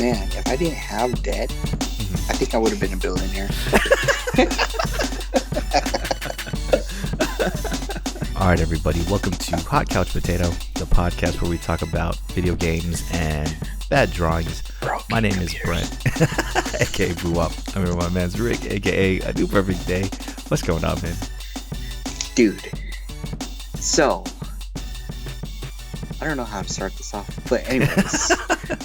Man, if I didn't have debt, I think I would have been a billionaire. All right, everybody, welcome to Hot Couch Potato, the podcast where we talk about video games and bad drawings. My name is Brent, aka Boo Up. I'm here with my man's Rick, aka A New Perfect Day. What's going on, man? Dude, so I don't know how to start this off, but anyways.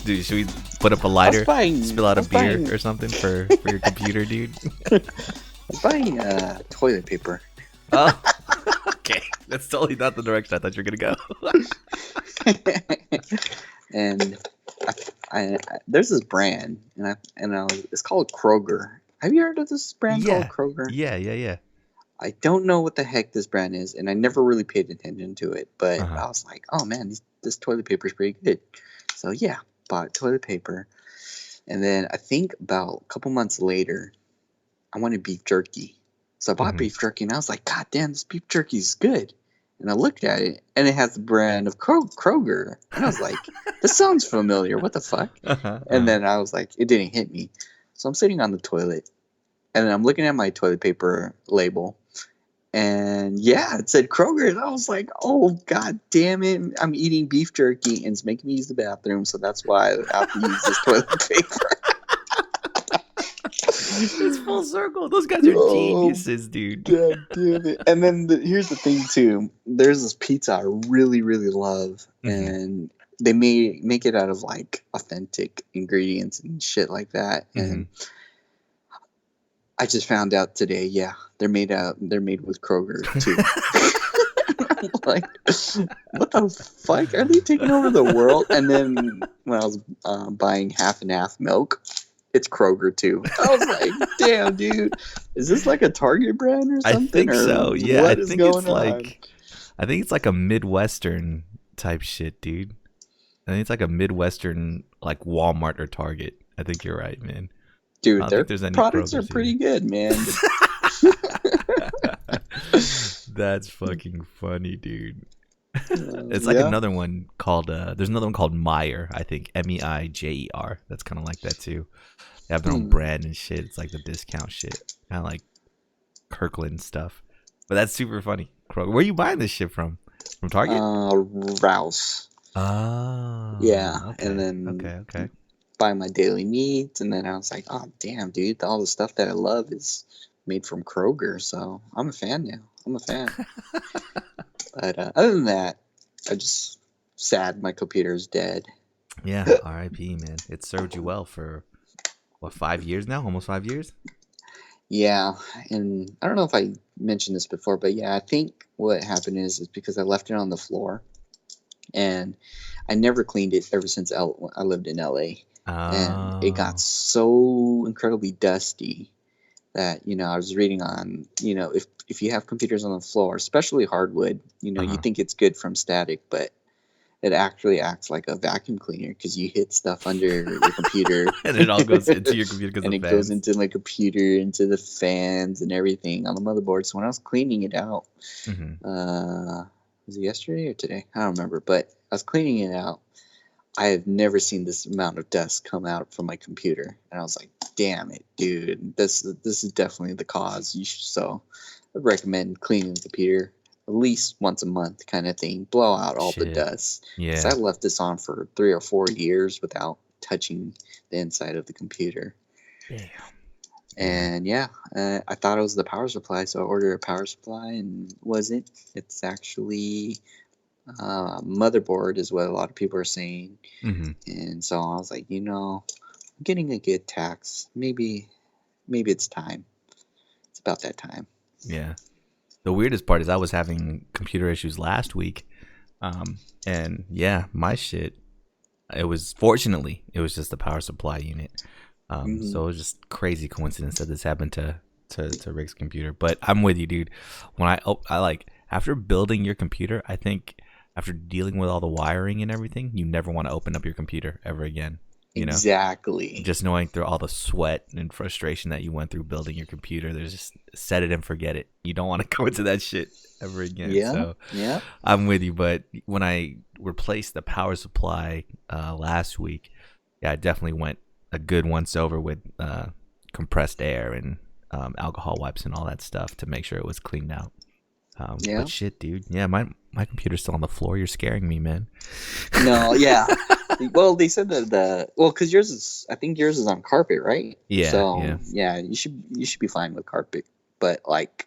Dude, should we put up a lighter, spill out a beer buying... or something for your computer, dude? I was buying toilet paper. Oh, okay. That's totally not the direction I thought you were going to go. And I there's this brand, it's called Kroger. Have you heard of this brand called Kroger? Yeah. I don't know what the heck this brand is, and I never really paid attention to it, but I was like, oh man, this toilet paper is pretty good. So yeah, bought toilet paper. And then I think about a couple months later, I wanted beef jerky. So I bought beef jerky, and I was like, God damn, this beef jerky is good. And I looked at it, and it has the brand of Kroger. And I was like, this sounds familiar. What the fuck? And then I was like, it didn't hit me. So I'm sitting on the toilet, and then I'm looking at my toilet paper label. And yeah, it said Kroger. And I was like, oh, God damn it. I'm eating beef jerky, and it's making me use the bathroom. So that's why I have to use this toilet paper. It's full circle. Those guys are geniuses, dude. God damn it. And then here's the thing, too. There's this pizza I really, really love. And they make it out of, like, authentic ingredients and shit like that. And I just found out today, they're made with Kroger too. I'm like, what the fuck? Are they taking over the world? And then when I was buying half and half milk, it's Kroger too. I was like, damn, dude, is this like a Target brand or something? I think so. Yeah, I think it's like a Midwestern type shit, dude. I think it's like a Midwestern, like Walmart or Target. I think you're right, man. Dude, their products are pretty good, man. That's fucking funny, dude. It's like another one called there's another one called Meijer, I think, Meijer. That's kind of like that too. They have their own brand and shit. It's like the discount shit, kind of like Kirkland stuff. But that's super funny. Where are you buying this shit from? From Target? Rouse. Oh. Yeah, okay. And then okay. Buy my daily needs, and then I was like, oh damn, dude, all the stuff that I love is made from Kroger, so I'm a fan now. But other than that, I just sad my computer is dead. Yeah, R.I.P. man. It served you well for what, 5 years now? Almost 5 years? Yeah, and I don't know if I mentioned this before, but yeah, I think what happened is because I left it on the floor, and I never cleaned it ever since I lived in LA. And it got so incredibly dusty that, I was reading on, if you have computers on the floor, especially hardwood, you think it's good from static, but it actually acts like a vacuum cleaner because you hit stuff under your computer. And it all goes into your computer and it goes into my computer, into the fans and everything on the motherboard. So when I was cleaning it out, was it yesterday or today? I don't remember, but I was cleaning it out. I have never seen this amount of dust come out from my computer. And I was like, damn it, dude. This is definitely the cause. So I recommend cleaning the computer at least once a month kind of thing. Blow out all the dust. Yeah. Because I left this on for 3 or 4 years without touching the inside of the computer. Damn. And I thought it was the power supply. So I ordered a power supply and it wasn't. It's actually... motherboard is what a lot of people are saying. And so I was like, I'm getting a good tax. Maybe it's time. It's about that time. Yeah. The weirdest part is I was having computer issues last week. And yeah, my shit, it was just the power supply unit. So it was just crazy coincidence that this happened to Rick's computer. But I'm with you, dude. When I like, after building your computer, I think after dealing with all the wiring and everything, you never want to open up your computer ever again. Exactly. Just knowing through all the sweat and frustration that you went through building your computer, there's just set it and forget it. You don't want to go into that shit ever again. Yeah. I'm with you. But when I replaced the power supply last week, yeah, I definitely went a good once over with compressed air and alcohol wipes and all that stuff to make sure it was cleaned out. Yeah. But shit, dude. Yeah, my computer's still on the floor. You're scaring me, man. No, yeah. Well, they said that because I think yours is on carpet, right? Yeah, So yeah, you should be fine with carpet, but like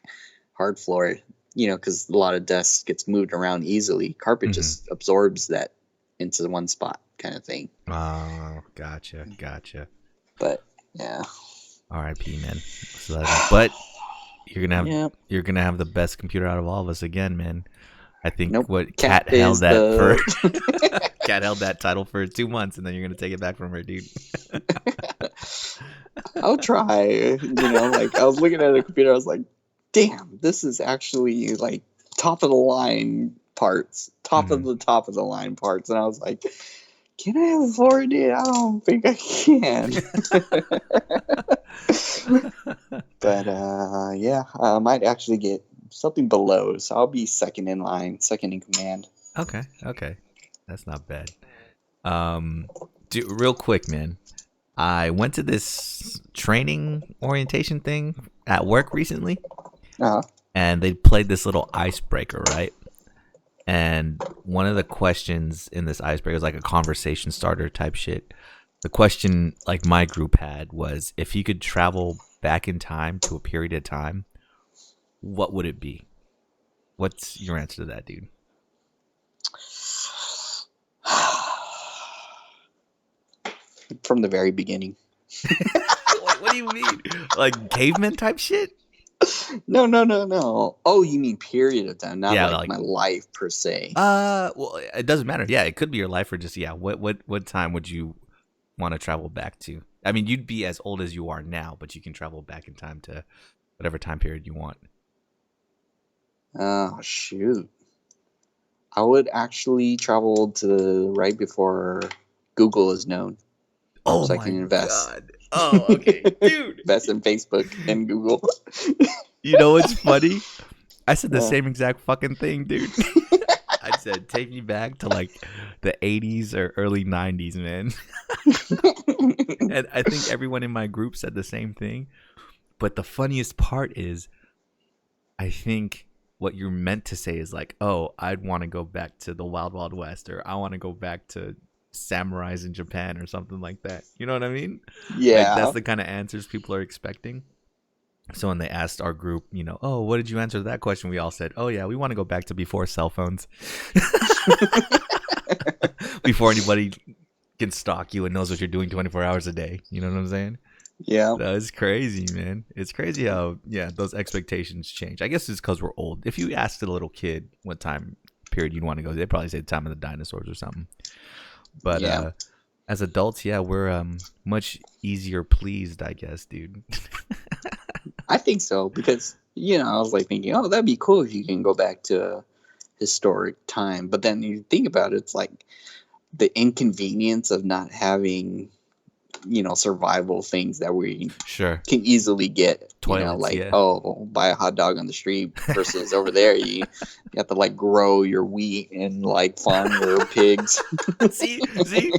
hard floor, because a lot of dust gets moved around easily. Carpet just absorbs that into one spot, kind of thing. Oh, gotcha. But yeah. R.I.P. man. But you're gonna have the best computer out of all of us again, man. I think what Kat held that Kat held that title for 2 months, and then you're gonna take it back from her, dude. I'll try. Like I was looking at a computer, I was like, "Damn, this is actually like top of the line parts, top of the line parts," and I was like, "Can I afford it? I don't think I can." But yeah, I might actually get something below, so I'll be second in line, second in command. Okay, that's not bad. Dude, real quick, man. I went to this training orientation thing at work recently, and they played this little icebreaker, right? And one of the questions in this icebreaker is like a conversation starter type shit. The question, like my group had, was if you could travel back in time to a period of time, what would it be? What's your answer to that, dude? From the very beginning. What do you mean? Like caveman type shit? No. Oh, you mean period of time, not like my life per se. Well, it doesn't matter. Yeah, it could be your life or just what time would you want to travel back to? I mean, you'd be as old as you are now, but you can travel back in time to whatever time period you want. Oh, shoot. I would actually travel to right before Google is known. Oh, so my I can invest. God. Oh, okay. Dude. Invest in Facebook and Google. You know what's funny? I said the same exact fucking thing, dude. I said, take me back to like the 80s or early 90s, man. And I think everyone in my group said the same thing. But the funniest part is, I think what you're meant to say is like, oh, I'd want to go back to the Wild Wild West, or I want to go back to samurais in Japan or something like that. You know what I mean? Yeah. Like, that's the kind of answers people are expecting. So when they asked our group, oh, what did you answer to that question? We all said, oh, yeah, we want to go back to before cell phones. Before anybody can stalk you and knows what you're doing 24 hours a day. You know what I'm saying? Yeah. That's crazy, man. It's crazy how, those expectations change. I guess it's because we're old. If you asked a little kid what time period you'd want to go, they'd probably say the time of the dinosaurs or something. But as adults, we're much easier pleased, I guess, dude. I think so, because, I was like thinking, oh, that'd be cool if you can go back to a historic time. But then you think about it, it's like the inconvenience of not having, survival things that we can easily get. Toilets, oh, buy a hot dog on the street versus over there you have to like grow your wheat and like farm your pigs. see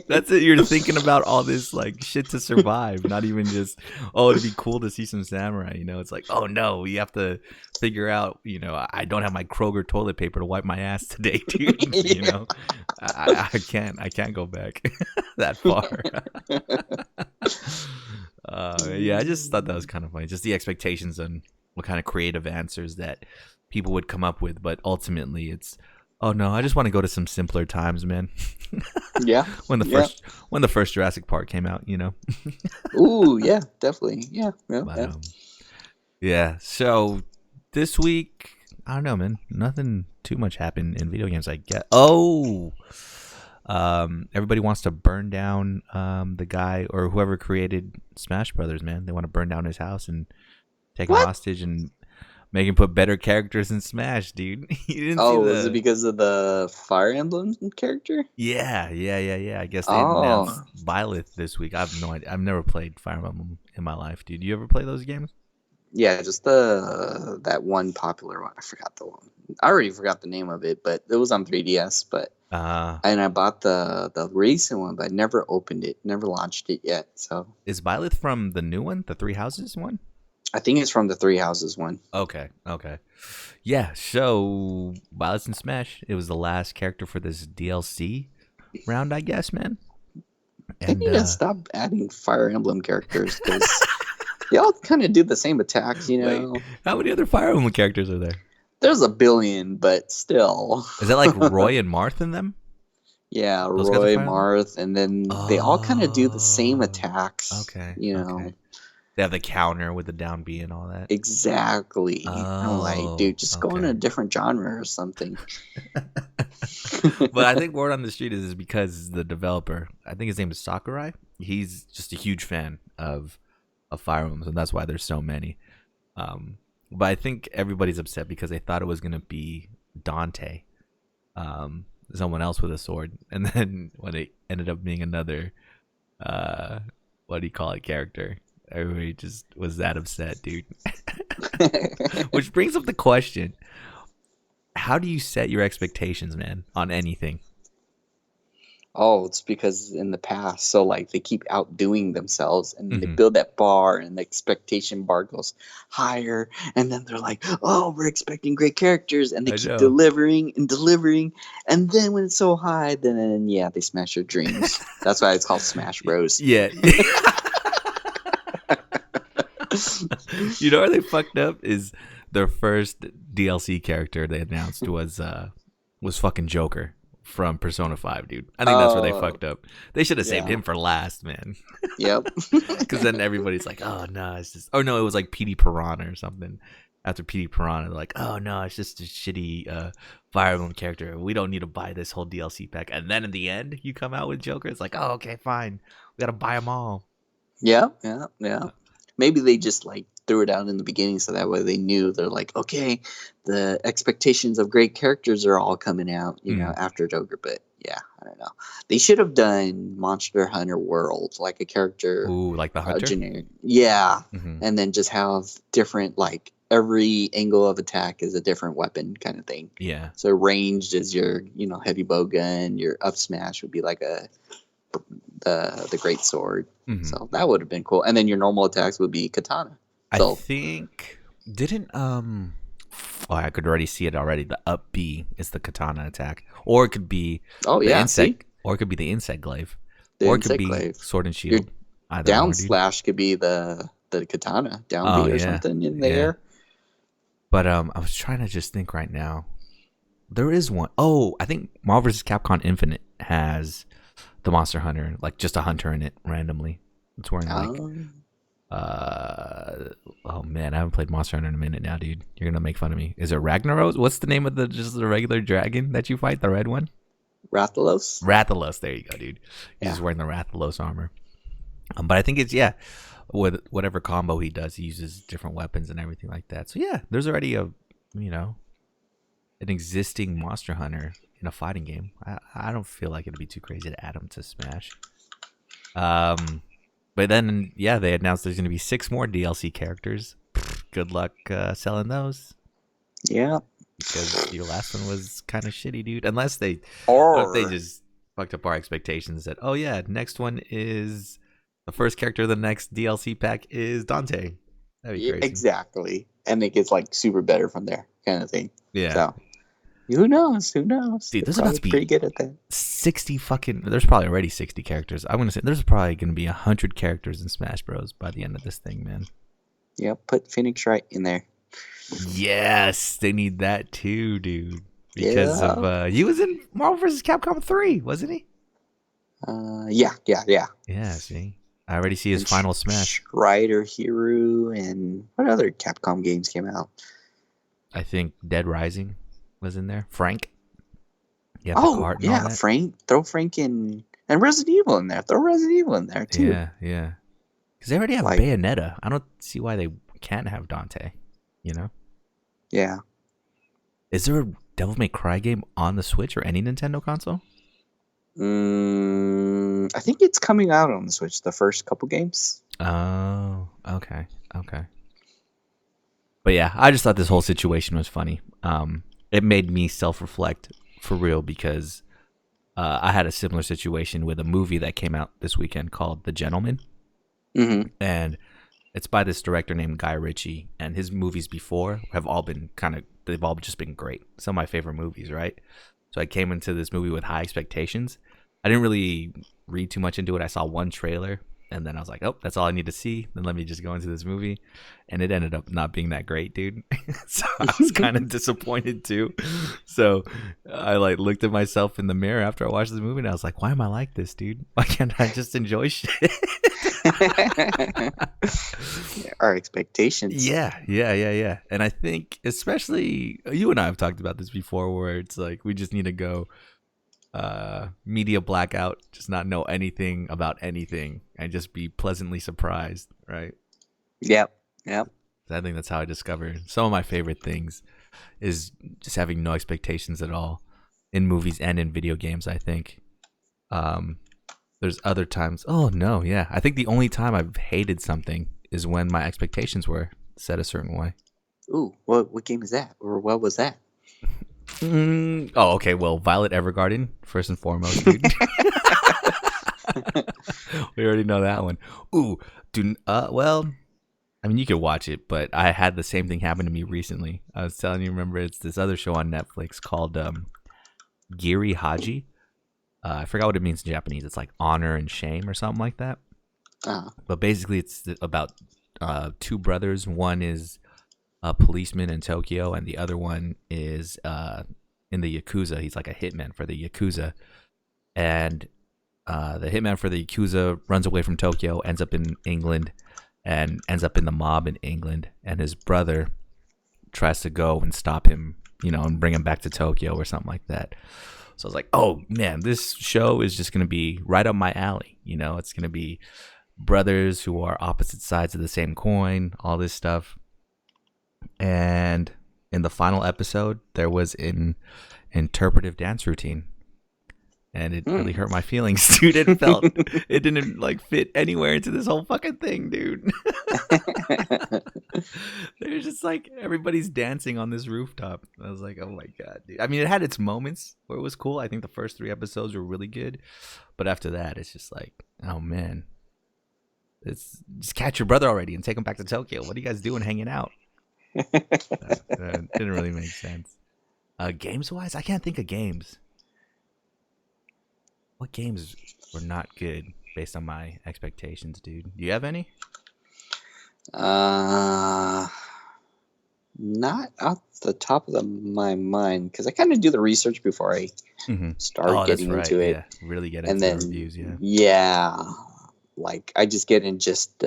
that's it. You're thinking about all this like shit to survive, not even just, oh, it'd be cool to see some samurai. It's like, oh no, we have to figure out, I don't have my Kroger toilet paper to wipe my ass today, dude. I can't go back that far. I just thought that was kind of funny, just the expectations on what kind of creative answers that people would come up with, but ultimately it's, oh no, I just want to go to some simpler times, man. when the first Jurassic Park came out, Ooh, yeah, definitely. So this week, I don't know, man, nothing too much happened in video games, I guess. Everybody wants to burn down the guy or whoever created Smash Brothers, man. They want to burn down his house and take him hostage and make him put better characters in Smash, dude. You didn't see is it because of the Fire Emblem character? Yeah. I guess they announced Byleth this week. I have no idea. I've never played Fire Emblem in my life, dude. You ever play those games? Yeah, just that one popular one. I already forgot the name of it, but it was on 3DS. But And I bought the recent one, but I never opened it, never launched it yet. So is Byleth from the new one, the Three Houses one? I think it's from the Three Houses one. Okay. Yeah, so Byleth in Smash. It was the last character for this DLC round, I guess, man. They need to stop adding Fire Emblem characters because they all kind of do the same attacks, you know. Wait, how many other Fire Emblem characters are there? There's a billion, but still. Is that like Roy and Marth in them? Yeah, Roy, Marth, and then they all kind of do the same attacks. Okay. You know. Okay. They have the counter with the down B and all that. Exactly. I'm like, dude, just go in a different genre or something. But I think word on the street is because the developer, I think his name is Sakurai, he's just a huge fan of Fire Emblems, and that's why there's so many. But I think everybody's upset because they thought it was going to be Dante, someone else with a sword, and then when it ended up being another, what do you call it, character, everybody just was that upset, dude. Which brings up the question: how do you set your expectations, man, on anything? Oh, it's because in the past, so like they keep outdoing themselves, and they build that bar, and the expectation bar goes higher, and then they're like, "Oh, we're expecting great characters," and they keep delivering and delivering, and then when it's so high, then yeah, they smash your dreams. That's why it's called Smash Bros. Yeah. You know where they fucked up is their first DLC character they announced was fucking Joker from Persona 5, dude. I think that's where they fucked up. They should have saved him for last, man. Yep. Because then everybody's like, oh no, it's just, oh no, it was like PD Piranha or something. After PD Piranha, they're like, oh no, it's just a shitty Fire Emblem character. We don't need to buy this whole DLC pack. And then in the end, you come out with Joker. It's like, oh, okay, fine. We gotta buy them all. Yeah. Maybe they just like threw it out in the beginning so that way they knew. They're like, okay, the expectations of great characters are all coming out, you know, after Joker. But yeah, I don't know. They should have done Monster Hunter World, like a character. Ooh, like the Hunter? Generic. Yeah. And then just have different, like every angle of attack is a different weapon kind of thing. Yeah. So ranged is your, heavy bow gun. Your up smash would be like the great sword. So that would have been cool. And then your normal attacks would be katana. So, I think I could already see it already. The up B is the katana attack, or it could be insect, or it could be the insect glaive, or it could be sword and shield. Your down slash could be the katana down B or something in the air. But I was trying to just think right now. There is one. Oh, I think Marvel vs. Capcom Infinite has the Monster Hunter, like just a hunter in it randomly. It's wearing like oh man, I haven't played Monster Hunter in a minute now, dude. You're gonna make fun of me. Is it Ragnaros? What's the name of the regular dragon that you fight, the red one? Rathalos. There you go, dude. He's wearing the Rathalos armor. But I think it's with whatever combo he does, he uses different weapons and everything like that. So yeah, there's already an existing Monster Hunter in a fighting game. I don't feel like it'd be too crazy to add him to Smash. But then they announced there's going to be 6 more DLC characters. Good luck selling those. Yeah, because your last one was kind of shitty, dude. Unless they just fucked up our expectations that next one is the first character of the next DLC pack is Dante. That'd be crazy. Exactly, and it gets like super better from there, kind of thing. Yeah. So, who knows? Dude, there's about to be pretty good at that. 60 fucking. There's probably already 60 characters. I'm gonna say there's probably gonna be 100 characters in Smash Bros. By the end of this thing, man. Yeah, put Phoenix Wright in there. Yes, they need that too, dude. Because of he was in Marvel vs. Capcom 3, wasn't he? Yeah. Yeah, see, I already see his final Smash. Strider Hero, and what other Capcom games came out? I think Dead Rising was in there. Frank. Yeah, Frank. Throw Frank in, and Resident Evil in there. Throw Resident Evil in there too. Yeah. Because they already have Bayonetta. I don't see why they can't have Dante. You know? Yeah. Is there a Devil May Cry game on the Switch or any Nintendo console? I think it's coming out on the Switch. The first couple games. Oh, okay. But yeah, I just thought this whole situation was funny. It made me self-reflect for real because I had a similar situation with a movie that came out this weekend called The Gentleman. Mm-hmm. And it's by this director named Guy Ritchie, and his movies before have all been they've all just been great. Some of my favorite movies, right? So I came into this movie with high expectations. I didn't really read too much into it. I saw one trailer, and then I was like, oh, that's all I need to see. Then let me just go into this movie. And it ended up not being that great, dude. So I was kind of disappointed too. So I like looked at myself in the mirror after I watched the movie, and I was like, why am I like this, dude? Why can't I just enjoy shit? Our expectations. Yeah. And I think especially you and I have talked about this before, where it's like we just need to go media blackout, just not know anything about anything and just be pleasantly surprised, right? Yep. I think that's how I discovered some of my favorite things is just having no expectations at all in movies and in video games. I think there's other times. Oh no, yeah. I think the only time I've hated something is when my expectations were set a certain way. Ooh, what game is that? Or what was that? Oh, okay. Well, Violet Evergarden, first and foremost, dude. We already know that one. Ooh, dude. Well, I mean, you could watch it, but I had the same thing happen to me recently. I was telling you, remember, it's this other show on Netflix called Giri Haji. I forgot what it means in Japanese. It's like honor and shame or something like that. But basically, it's about two brothers. One is a policeman in Tokyo, and the other one is in the Yakuza. He's like a hitman for the Yakuza. And the hitman for the Yakuza runs away from Tokyo, ends up in England, and ends up in the mob in England. And his brother tries to go and stop him, and bring him back to Tokyo or something like that. So I was like, oh, man, this show is just going to be right up my alley. It's going to be brothers who are opposite sides of the same coin, all this stuff. And in the final episode, there was an interpretive dance routine. And it really hurt my feelings, dude. It didn't like fit anywhere into this whole fucking thing, dude. There's just like everybody's dancing on this rooftop. I was like, oh my god, dude. I mean, it had its moments where it was cool. I think the first 3 episodes were really good, but after that, it's just like, oh man, it's just catch your brother already and take him back to Tokyo. What are you guys doing, hanging out? That didn't really make sense. Games wise, I can't think of games. What games were not good based on my expectations, dude? Do you have any? Not off the top of my mind, because I kind of do the research before I start getting into it. Yeah, really get into the reviews. Like I just get in just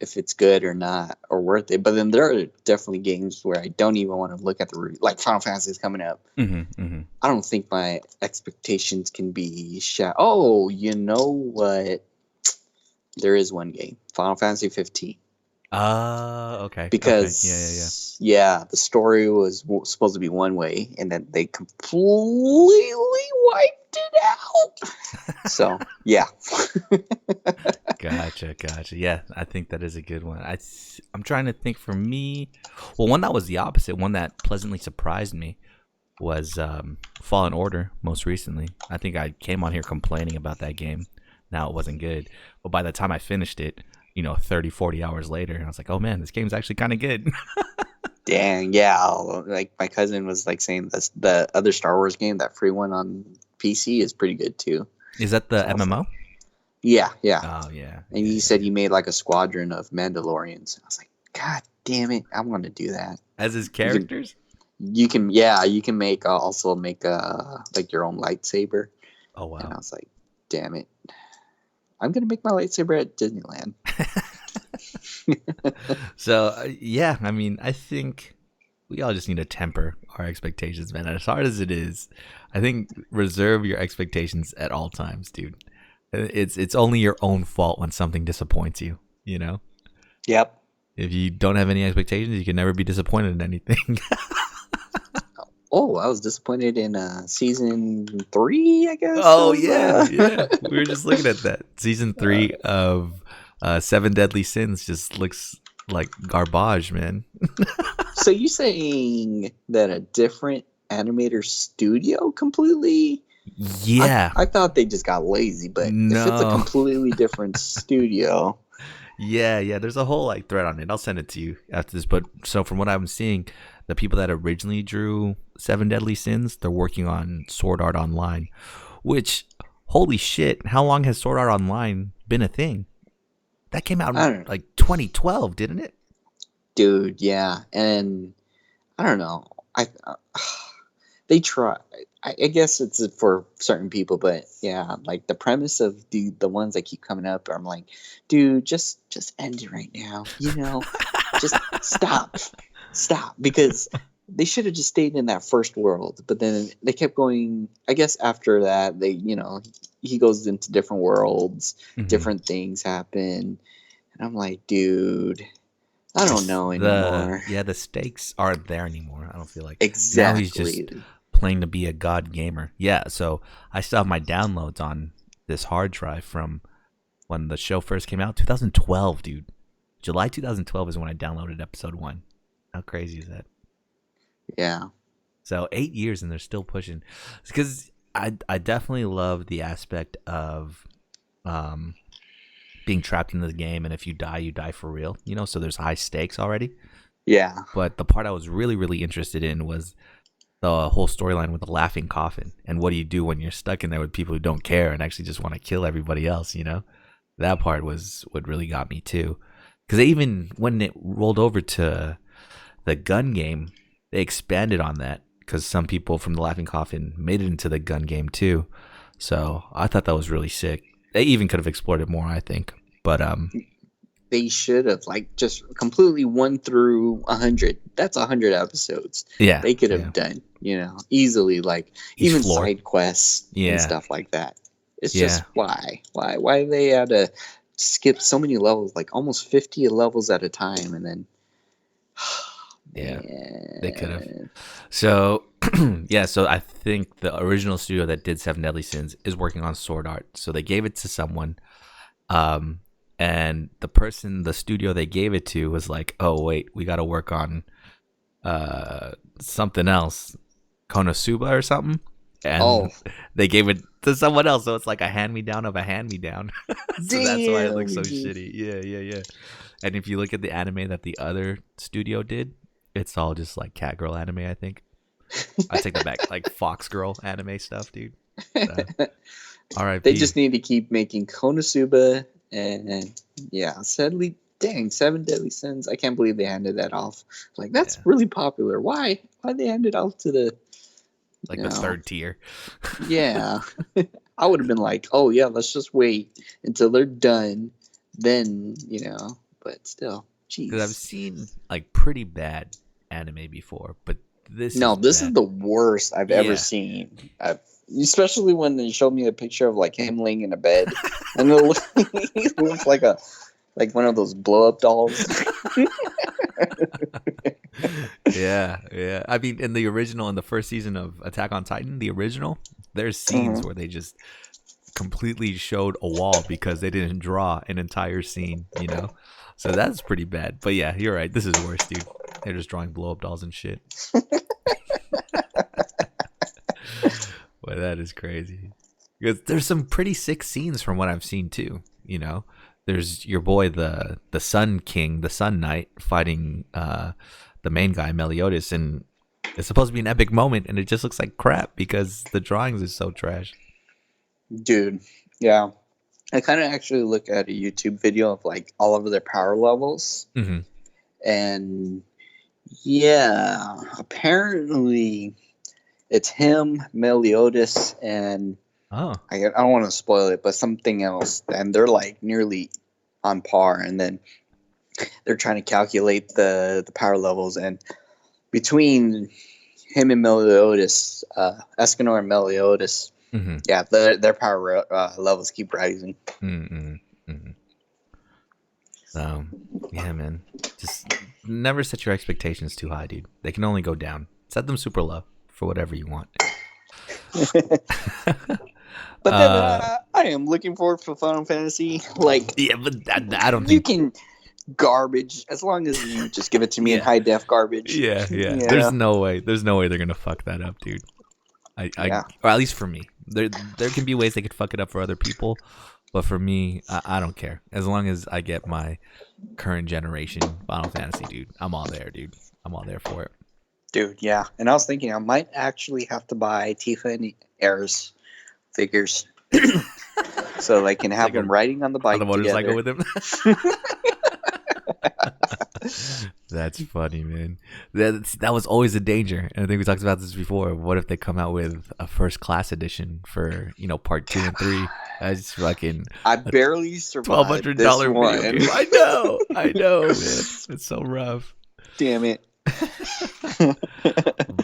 if it's good or not or worth it. But then there are definitely games where I don't even want to look at the review. Like Final Fantasy is coming up. I don't think my expectations can be shot. Oh, you know what? There is one game, Final Fantasy 15. Okay. Because the story was supposed to be one way, and then they completely wiped it out. So yeah. Gotcha. Yeah, I think that is a good one. I'm trying to think for me. Well, one that was the opposite, one that pleasantly surprised me was Fallen Order most recently. I think I came on here complaining about that game. Now it wasn't good. But by the time I finished it, 30, 40 hours later, I was like, oh man, this game's actually kind of good. Dang, yeah. Like my cousin was like saying this, the other Star Wars game, that free one on PC is pretty good too. Is that the MMO? Yeah. Oh, yeah. And he said he made like a squadron of Mandalorians. I was like, God damn it, I want to do that. As his characters? You can make also make like your own lightsaber. Oh wow. And I was like, damn it. I'm going to make my lightsaber at Disneyland. So, I mean, I think we all just need to temper our expectations, man. As hard as it is, I think reserve your expectations at all times, dude. It's only your own fault when something disappoints you, Yep. If you don't have any expectations, you can never be disappointed in anything. Oh, I was disappointed in season 3, I guess. Oh, yeah. We were just looking at that. Season 3 of 7 Deadly Sins just looks like garbage, man. So you saying that a different animator studio completely Yeah. I thought they just got lazy, but No. if it's a completely different studio. Yeah. There's a whole like thread on it. I'll send it to you after this. But so from what I'm seeing, the people that originally drew Seven Deadly Sins, they're working on Sword Art Online, which, holy shit, how long has Sword Art Online been a thing? That came out in like 2012, didn't it? Dude, yeah. And I don't know. They try. I guess it's for certain people, but yeah, like the premise of the ones that keep coming up, I'm like, dude, just end it right now. Just stop, because they should have just stayed in that first world. But then they kept going. I guess after that, he goes into different worlds, different things happen, and I'm like, dude. I don't know anymore. The stakes aren't there anymore. I don't feel like. Exactly. Now he's just playing to be a god gamer. Yeah, so I still have my downloads on this hard drive from when the show first came out, 2012, dude. July 2012 is when I downloaded episode 1. How crazy is that? Yeah. So 8 years and they're still pushing. Because I definitely love the aspect of being trapped in the game, and if you die for real, so there's high stakes already. Yeah. But the part I was really, really interested in was the whole storyline with the laughing coffin, and what do you do when you're stuck in there with people who don't care and actually just want to kill everybody else, That part was what really got me too. Because even when it rolled over to the gun game, they expanded on that because some people from the laughing coffin made it into the gun game too. So I thought that was really sick. They even could have explored it more, I think. But they should have just completely 1 through 100. That's 100 episodes. Yeah, they could have done, easily, even floor. side quests and stuff like that. It's just why they had to skip so many levels, almost 50 levels at a time, and then they could have. So so I think the original studio that did Seven Deadly Sins is working on Sword Art. So they gave it to someone, and the studio they gave it to was like, oh wait, we got to work on something else, Konosuba or something, and they gave it to someone else. So it's like a hand-me-down of a hand-me-down. So that's why it looks so shitty. Yeah. And if you look at the anime that the other studio did, it's all just like cat girl anime, I think. I take that back, like Fox Girl anime stuff, dude. All right. They just need to keep making Konosuba, and sadly, dang, Seven Deadly Sins. I can't believe they handed that off. That's really popular. Why they hand it off to the the third tier? Yeah. I would have been like, oh yeah, let's just wait until they're done, then but still, jeez. Because I've seen pretty bad anime before, but this is the worst I've ever seen. Especially when they showed me a picture of him laying in a bed, and he looked like one of those blow up dolls. Yeah. I mean, in the first season of Attack on Titan, the original, there's scenes where they just completely showed a wall because they didn't draw an entire scene, So that's pretty bad. But yeah, you're right. This is worse, dude. They're just drawing blow up dolls and shit. Boy, that is crazy. Because there's some pretty sick scenes from what I've seen too. There's your boy, the Sun King, the Sun Knight, fighting the main guy, Meliodas, and it's supposed to be an epic moment, and it just looks like crap because the drawings are so trash. Dude, yeah. I kind of actually look at a YouTube video of all of their power levels, and apparently it's him, Meliodas, and I don't want to spoil it, but something else, and they're nearly on par, and then they're trying to calculate the power levels, and between him and Meliodas, Escanor and Meliodas, their power levels keep rising. Yeah, man. Just never set your expectations too high, dude. They can only go down. Set them super low for whatever you want. But then I am looking forward for Final Fantasy. But I don't think you can garbage as long as you just give it to me in high def garbage. Yeah. There's no way they're gonna fuck that up, dude. Or at least for me, There can be ways they could fuck it up for other people, but for me, I don't care. As long as I get my current generation Final Fantasy, dude, I'm all there, dude. I'm all there for it. Dude, yeah. And I was thinking I might actually have to buy Tifa and Aerith figures. So they can have them riding on the bike on the motorcycle together. with him. That's funny, man. That was always a danger. And I think we talked about this before. What if they come out with a first class edition for, part 2 and 3? That's fucking I barely survived $1,200 video game. I know, man. It's so rough. Damn it.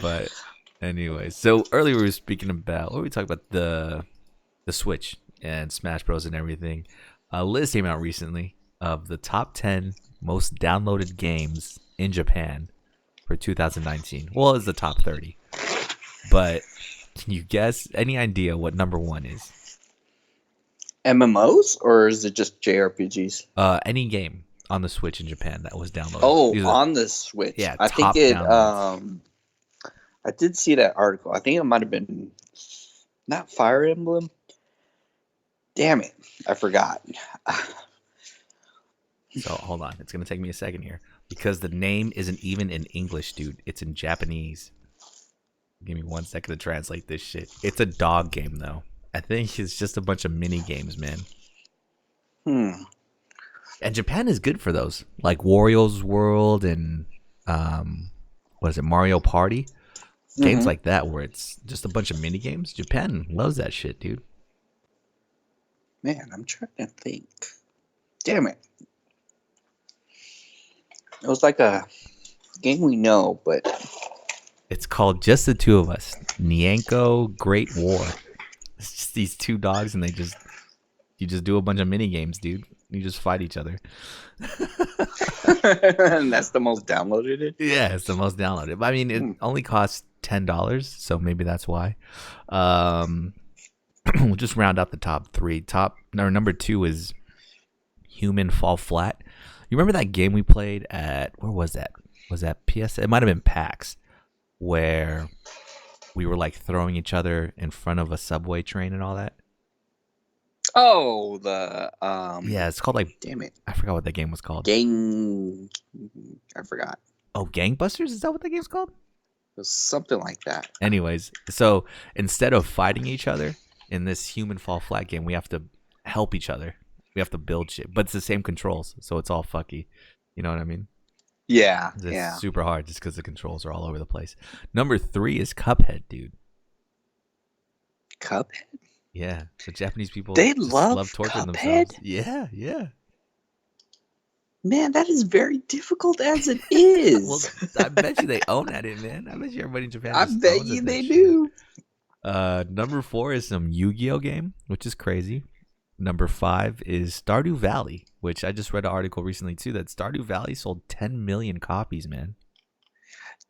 But anyway, so earlier we were speaking about, we talked about the Switch and Smash Bros and everything. A list came out recently of the top 10 most downloaded games in Japan for 2019. Well, it's the top 30. But can you guess, any idea what number 1 is? MMOs, or is it just JRPGs? Any game on the Switch in Japan that was downloaded. Oh, on the Switch. Yeah, I think it. downloads. I did see that article. I think it might have been not Fire Emblem. Damn it, I forgot. So hold on, it's gonna take me a second here because the name isn't even in English, dude. It's in Japanese. Give me 1 second to translate this shit. It's a dog game though. I think it's just a bunch of mini games, man. And Japan is good for those, like Wario's World and what is it, Mario Party? Games like that where it's just a bunch of mini games. Japan loves that shit, dude. Man, I'm trying to think. Damn it. It was like a game we know, but it's called Just the Two of Us. Nyanko Great War. It's just these two dogs, and you just do a bunch of mini games, dude. You just fight each other. And that's the most downloaded? Yeah, it's the most downloaded. But I mean, it only costs $10, so maybe that's why. We'll just round out the top 3. Number 2 is Human Fall Flat. You remember that game we played at, where was that? Was that PS? It might have been PAX, where we were like throwing each other in front of a subway train and all that. Oh, yeah, it's called like, damn it, I forgot what that game was called. I forgot. Oh, Gangbusters? Is that what the game's called? It was something like that. Anyways, so instead of fighting each other in this Human Fall Flat game, we have to help each other. We have to build shit, but it's the same controls, so it's all fucky. You know what I mean? Yeah, it's super hard just because the controls are all over the place. Number 3 is Cuphead, dude. Cuphead? Yeah, the Japanese people they love torturing Cuphead? themselves. Yeah. Man, that is very difficult as it is. Well, I bet you they own at it, man. I bet you everybody in Japan. I bet you they do. Number 4 is some Yu-Gi-Oh game, which is crazy. Number 5 is Stardew Valley, which I just read an article recently too that Stardew Valley sold 10 million copies, man.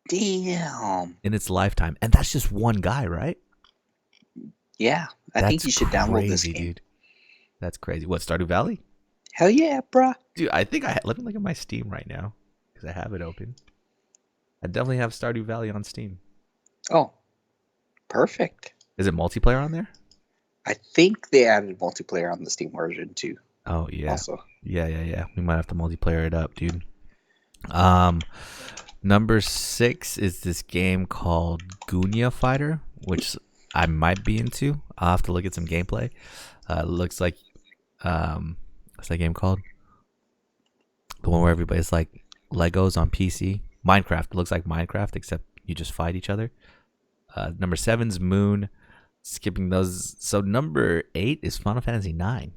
Damn. In its lifetime, and that's just one guy, right? Yeah, I think you should download this game. Dude. That's crazy. What, Stardew Valley? Hell yeah, bruh. Dude, I think let me look at my Steam right now because I have it open. I definitely have Stardew Valley on Steam. Oh, perfect. Is it multiplayer on there? I think they added multiplayer on the Steam version too. Oh yeah. Also. Yeah. We might have to multiplayer it up, dude. Number 6 is this game called Gunya Fighter, which I might be into. I'll have to look at some gameplay. Looks like what's that game called? The one where everybody's like Legos on PC. Minecraft. It looks like Minecraft, except you just fight each other. Number 7's Moon. Skipping those. So number 8 is Final Fantasy 9.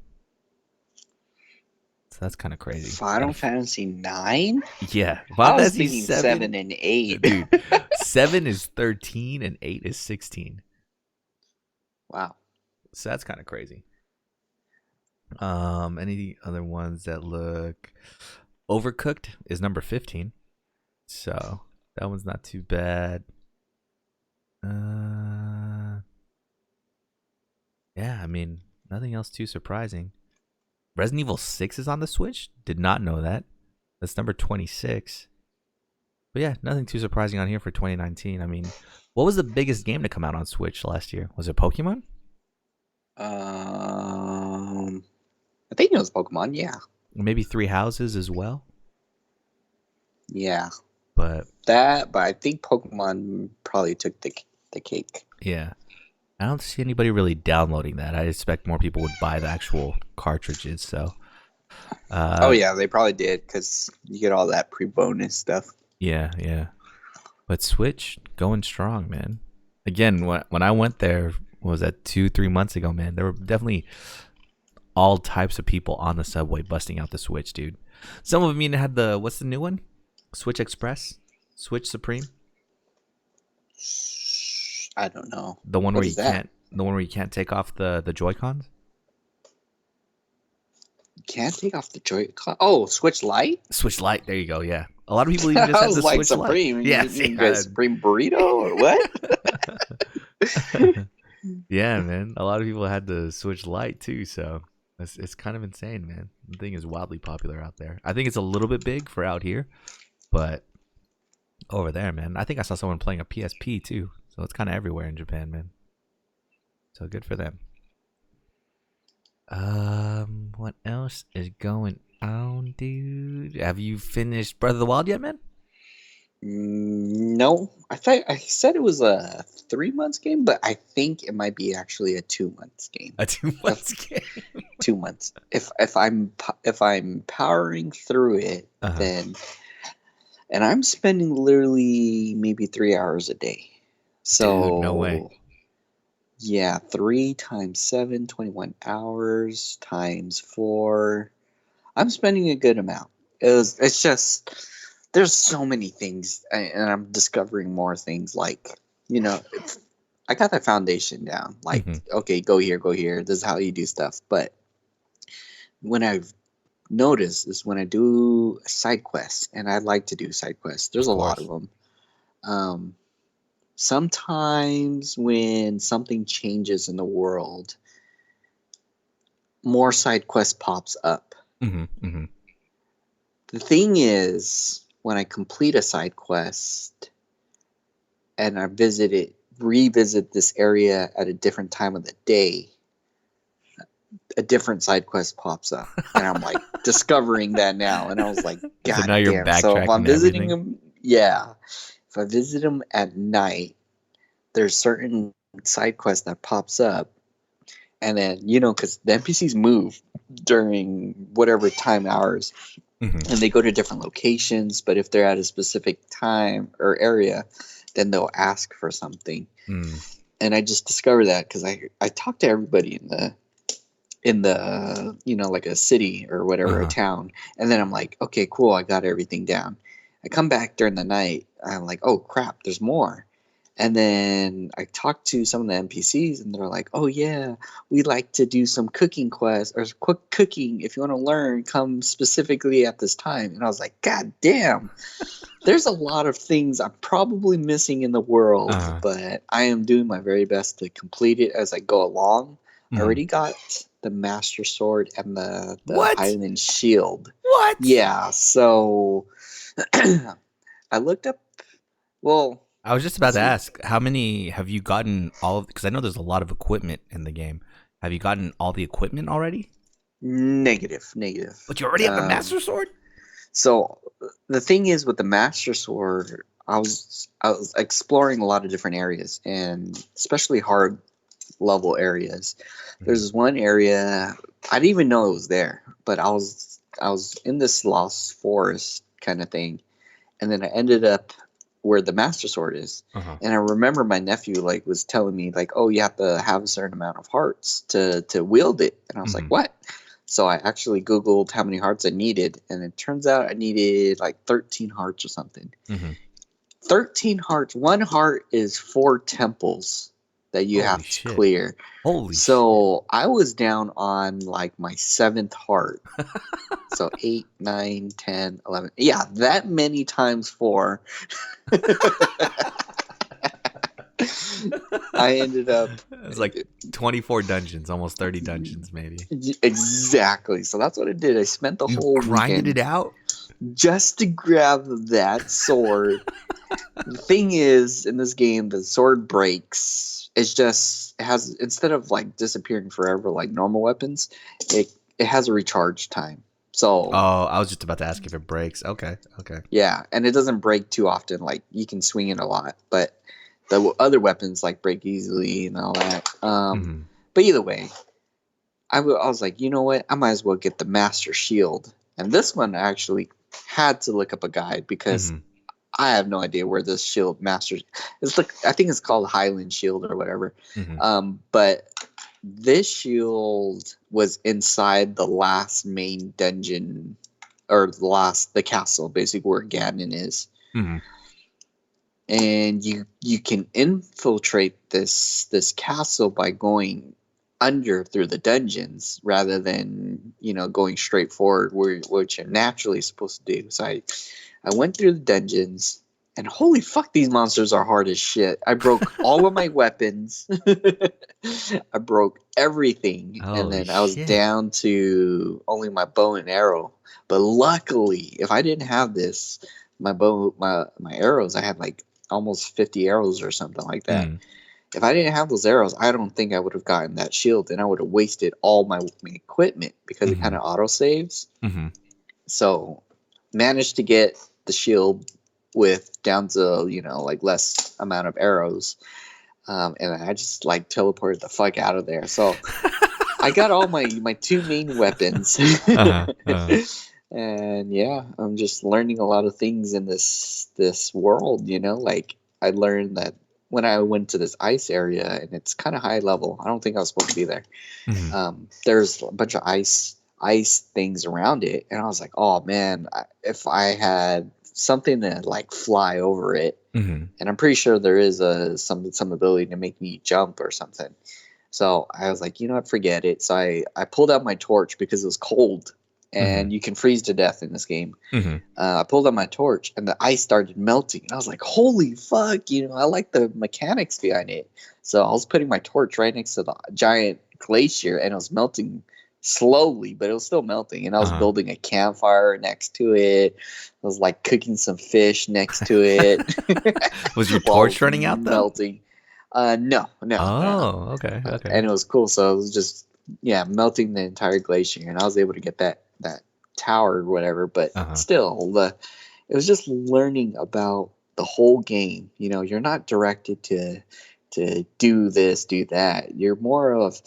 So that's kind of crazy. Final Fantasy 9? Yeah. Final Fantasy 7 and 8. Dude, 7 is 13 and 8 is 16. Wow. So that's kind of crazy. Any other ones that look... Overcooked is number 15. So that one's not too bad. Yeah, I mean, nothing else too surprising. Resident Evil 6 is on the Switch. Did not know that. That's number 26. But yeah, nothing too surprising on here for 2019. I mean, what was the biggest game to come out on Switch last year? Was it Pokemon? I think it was Pokemon. Yeah. Maybe Three Houses as well. Yeah. But I think Pokemon probably took the cake. yeah, I don't see anybody really downloading that. I expect more people would buy the actual cartridges. So, Oh yeah, they probably did because you get all that pre-bonus stuff. yeah. But Switch going strong, man. Again, when I went there, what was that 2-3 months ago, man? There were definitely all types of people on the subway busting out the Switch, dude. Some of them even had what's the new one? Switch Express, Switch Supreme. I don't know. The one where you can't take off the Joy-Cons. You can't take off the Joy-Con. Oh, Switch Lite. Switch Lite. There you go. Yeah, a lot of people even just I had was the like Switch Supreme. Lite. Yeah, you guys Supreme burrito or what? Yeah, man. A lot of people had the Switch Lite too, so it's kind of insane, man. The thing is wildly popular out there. I think it's a little bit big for out here, but over there, man, I think I saw someone playing a PSP too. So it's kind of everywhere in Japan, man. So good for them. What else is going on, dude? Have you finished Breath of the Wild yet, man? No, I said it was a 3 months game, but I think it might be actually a 2 months game. A 2 months game. 2 months. If I'm powering through it, then, and I'm spending literally maybe 3 hours a day. So dude, no way. Yeah, 3 times 7, 21 hours times 4. I'm spending a good amount. It's just there's so many things, and I'm discovering more things. Like, I got that foundation down. Like, okay, go here. This is how you do stuff. But when I've noticed is when I do side quests, and I like to do side quests. There's a lot of them. Sometimes when something changes in the world, more side quest pops up. The thing is, when I complete a side quest and I revisit this area at a different time of the day, a different side quest pops up, and I'm like discovering that now. And I was like, God so now you're damn! So if I'm visiting everything? if I visit them at night, there's certain side quests that pops up, and then because the NPCs move during whatever time hours, and they go to different locations. But if they're at a specific time or area, then they'll ask for something. And I just discovered that because I talked to everybody in the like a city or whatever, a town, and then I'm like, okay, cool, I got everything down. I come back during the night, I'm like, oh crap, there's more. And then I talked to some of the NPCs, and they're like, oh yeah, we like to do some cooking quests or quick cooking. If you want to learn, come specifically at this time. And I was like, God damn, there's a lot of things I'm probably missing in the world, but I am doing my very best to complete it as I go along. I already got the Master Sword and the Highland Shield. What? Yeah, so I looked up, I was just about to ask, how many have you gotten all of, because I know there's a lot of equipment in the game. Have you gotten all the equipment already? Negative. But you already have the Master Sword? So the thing is with the Master Sword, I was exploring a lot of different areas, and especially hard level areas. There's this one area I didn't even know it was there, but I was in this lost forest kind of thing, and then I ended up where the Master Sword is. And I remember my nephew was telling me oh, you have to have a certain amount of hearts to wield it. And I was like, what? So I actually Googled how many hearts I needed, and it turns out I needed 13 hearts or something. 13 hearts. One heart is 4 temples that you have to clear. So I was down on my 7th heart. So 8, 9, 10, 11. Yeah, that many times 4. I ended up. It's 24 dungeons, almost 30 dungeons, maybe. Exactly. So that's what I did. I spent the whole grinded it out just to grab that sword. The thing is, in this game, the sword breaks it's just it has, instead of like disappearing forever like normal weapons, it has a recharge time. So Oh, I was just about to ask if it breaks. Okay, okay. yeah, and it doesn't break too often. Like you can swing it a lot, but the other weapons like break easily and all that. Mm-hmm. But either way, I was like, you know what? I might as well get the Master Shield. And this one I actually had to look up a guide because Mm-hmm. I have no idea where this shield master. It's like, I think it's called Highland Shield or whatever. Mm-hmm. But this shield was inside the last main dungeon, or the castle, basically where Ganon is. Mm-hmm. And you can infiltrate this castle by going under through the dungeons rather than going straight forward, which you're naturally supposed to do. So I went through the dungeons, and holy fuck, these monsters are hard as shit. I broke all of my weapons. I broke everything, and Holy then I was shit. down to only my bow and arrow. But luckily, if I didn't have this, my arrows, I had like almost 50 arrows or something like that. Mm. If I didn't have those arrows, I don't think I would have gotten that shield, and I would have wasted all my equipment because it Mm-hmm. kind of auto saves. Mm-hmm. So managed to get the shield with down to like less amount of arrows, and I just like teleported the fuck out of there. So I got all my two main weapons. Uh-huh. Uh-huh. And yeah, I'm just learning a lot of things in this world. Like I learned that when I went to this ice area, and it's kind of high level. I don't think I was supposed to be there. Mm-hmm. There's a bunch of ice things around it, and I was like, oh man, if I had something to like fly over it, Mm-hmm. and I'm pretty sure there is some ability to make me jump or something. So I was like, you know what, forget it. So I pulled out my torch because it was cold, and you can freeze to death in this game. Mm-hmm. I pulled out my torch, and the ice started melting. And I was like, holy fuck, I like the mechanics behind it. So I was putting my torch right next to the giant glacier, and it was melting slowly, but it was still melting. And I was Uh-huh. building a campfire next to it. I was like cooking some fish next to it. Was your while torch running out though? melting. No. Oh, okay, okay. And it was cool. So it was just melting the entire glacier, and I was able to get that tower or whatever. But Uh-huh. still, it was just learning about the whole game. You're not directed to do this, do that. You're more of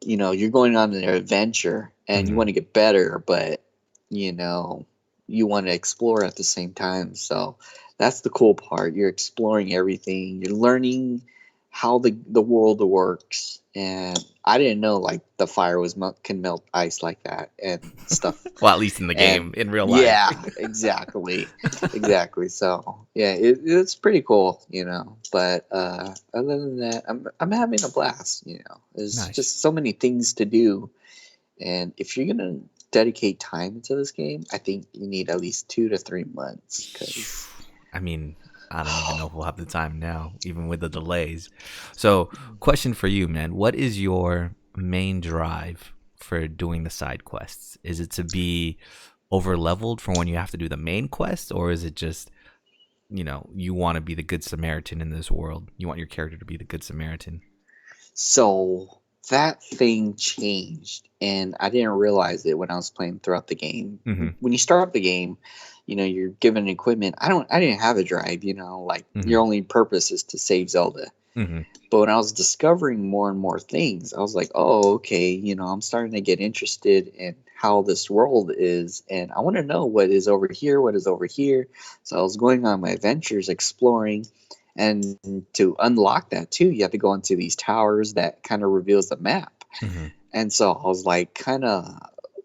you're going on an adventure, and you Mm-hmm. want to get better, but you want to explore at the same time. So that's the cool part. You're exploring everything. You're learning how the world works. And I didn't know like the fire can melt ice like that and stuff. Well, at least in the And game, in real life. yeah, exactly. So yeah, it's pretty cool. But other than that, I'm having a blast. There's Nice. just so many things to do, and if you're gonna dedicate time into this game, I think you need at least 2 to 3 months. 'Cause I mean, I don't even know if we'll have the time now, even with the delays. So, question for you, man. What is your main drive for doing the side quests? Is it to be over leveled for when you have to do the main quest, or is it just, you want to be the good Samaritan in this world? You want your character to be the good Samaritan? So that thing changed, and I didn't realize it when I was playing throughout the game. Mm-hmm. When you start up the game, you're given equipment. I didn't have a drive. Like Mm-hmm. your only purpose is to save Zelda. Mm-hmm. But when I was discovering more and more things, I was like, oh, okay, I'm starting to get interested in how this world is, and I want to know what is over here, what is over here. So I was going on my adventures, exploring, and to unlock that too, you have to go into these towers that kind of reveals the map. Mm-hmm. And so I was like kind of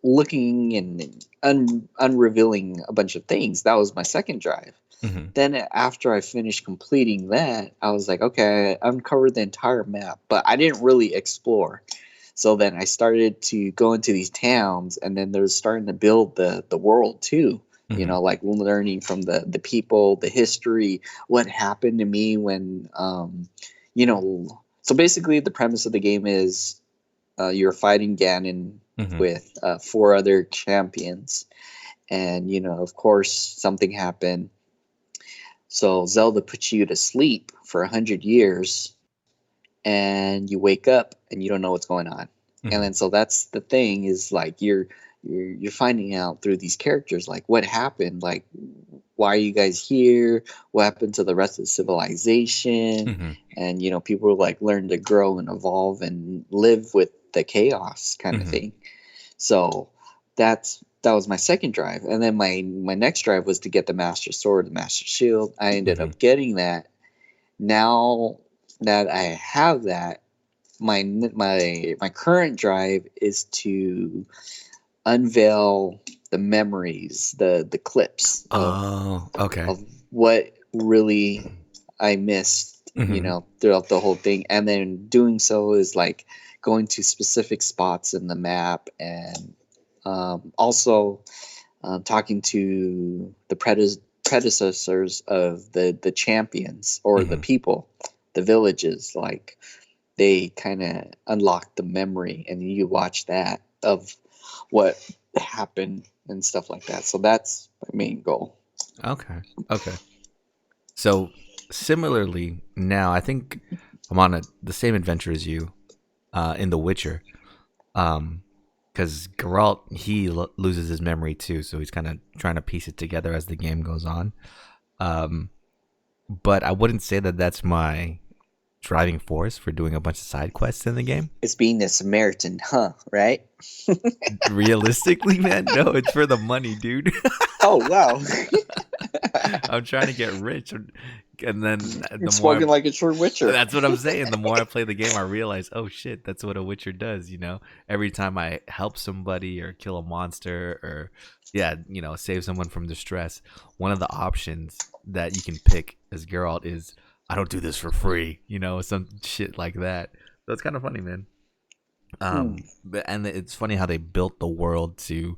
looking and unrevealing a bunch of things. That was my second drive. Mm-hmm. Then after I finished completing that, I was like, okay, I uncovered the entire map, but I didn't really explore. So then I started to go into these towns, and then they're starting to build the world too. Mm-hmm. Like learning from the people, the history, what happened to me when, so basically the premise of the game is you're fighting Ganon Mm-hmm. with 4 other champions. And, of course, something happened. So Zelda puts you to sleep for 100 years, and you wake up and you don't know what's going on. And then so that's the thing, is like you're finding out through these characters like what happened, like why are you guys here, what happened to the rest of civilization. And people like learn to grow and evolve and live with the chaos kind of thing. So that was my second drive. And then my next drive was to get the Master Sword, the Master Shield. I ended up getting that. Now that I have that, my current drive is to unveil the memories, the clips of what really I missed, throughout the whole thing. And then doing so is like going to specific spots in the map, and also talking to the predecessors of the champions, or the people, the villages. Like they kind of unlock the memory, and you watch that of what happened and stuff like that. So that's my main goal. Okay. So similarly, now I think I'm on the same adventure as you in The Witcher. Because Geralt, he loses his memory too, so he's kind of trying to piece it together as the game goes on. But I wouldn't say that that's my driving force for doing a bunch of side quests in the game. It's being a Samaritan, right? Realistically, man, no, it's for the money, dude. Oh, wow. I'm trying to get rich, and then it's spoken like a true Witcher. That's what I'm saying. The more I play the game, I realize, oh shit, that's what a Witcher does. Every time I help somebody or kill a monster, or save someone from distress, one of the options that you can pick as Geralt is, I don't do this for free, some shit like that. So it's kind of funny, man. And it's funny how they built the world to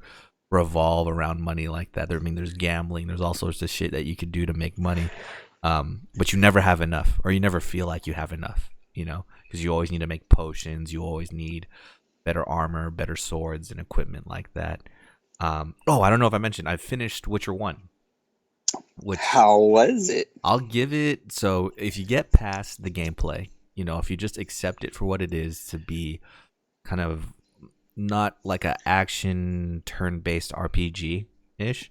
revolve around money like that. There's gambling, there's all sorts of shit that you could do to make money, but you never have enough, or you never feel like you have enough, because you always need to make potions, you always need better armor, better swords, and equipment like that. I don't know if I mentioned, I finished Witcher 1. How was it? I'll give it, so if you get past the gameplay, if you just accept it for what it is, to be kind of not like a action turn-based RPG ish,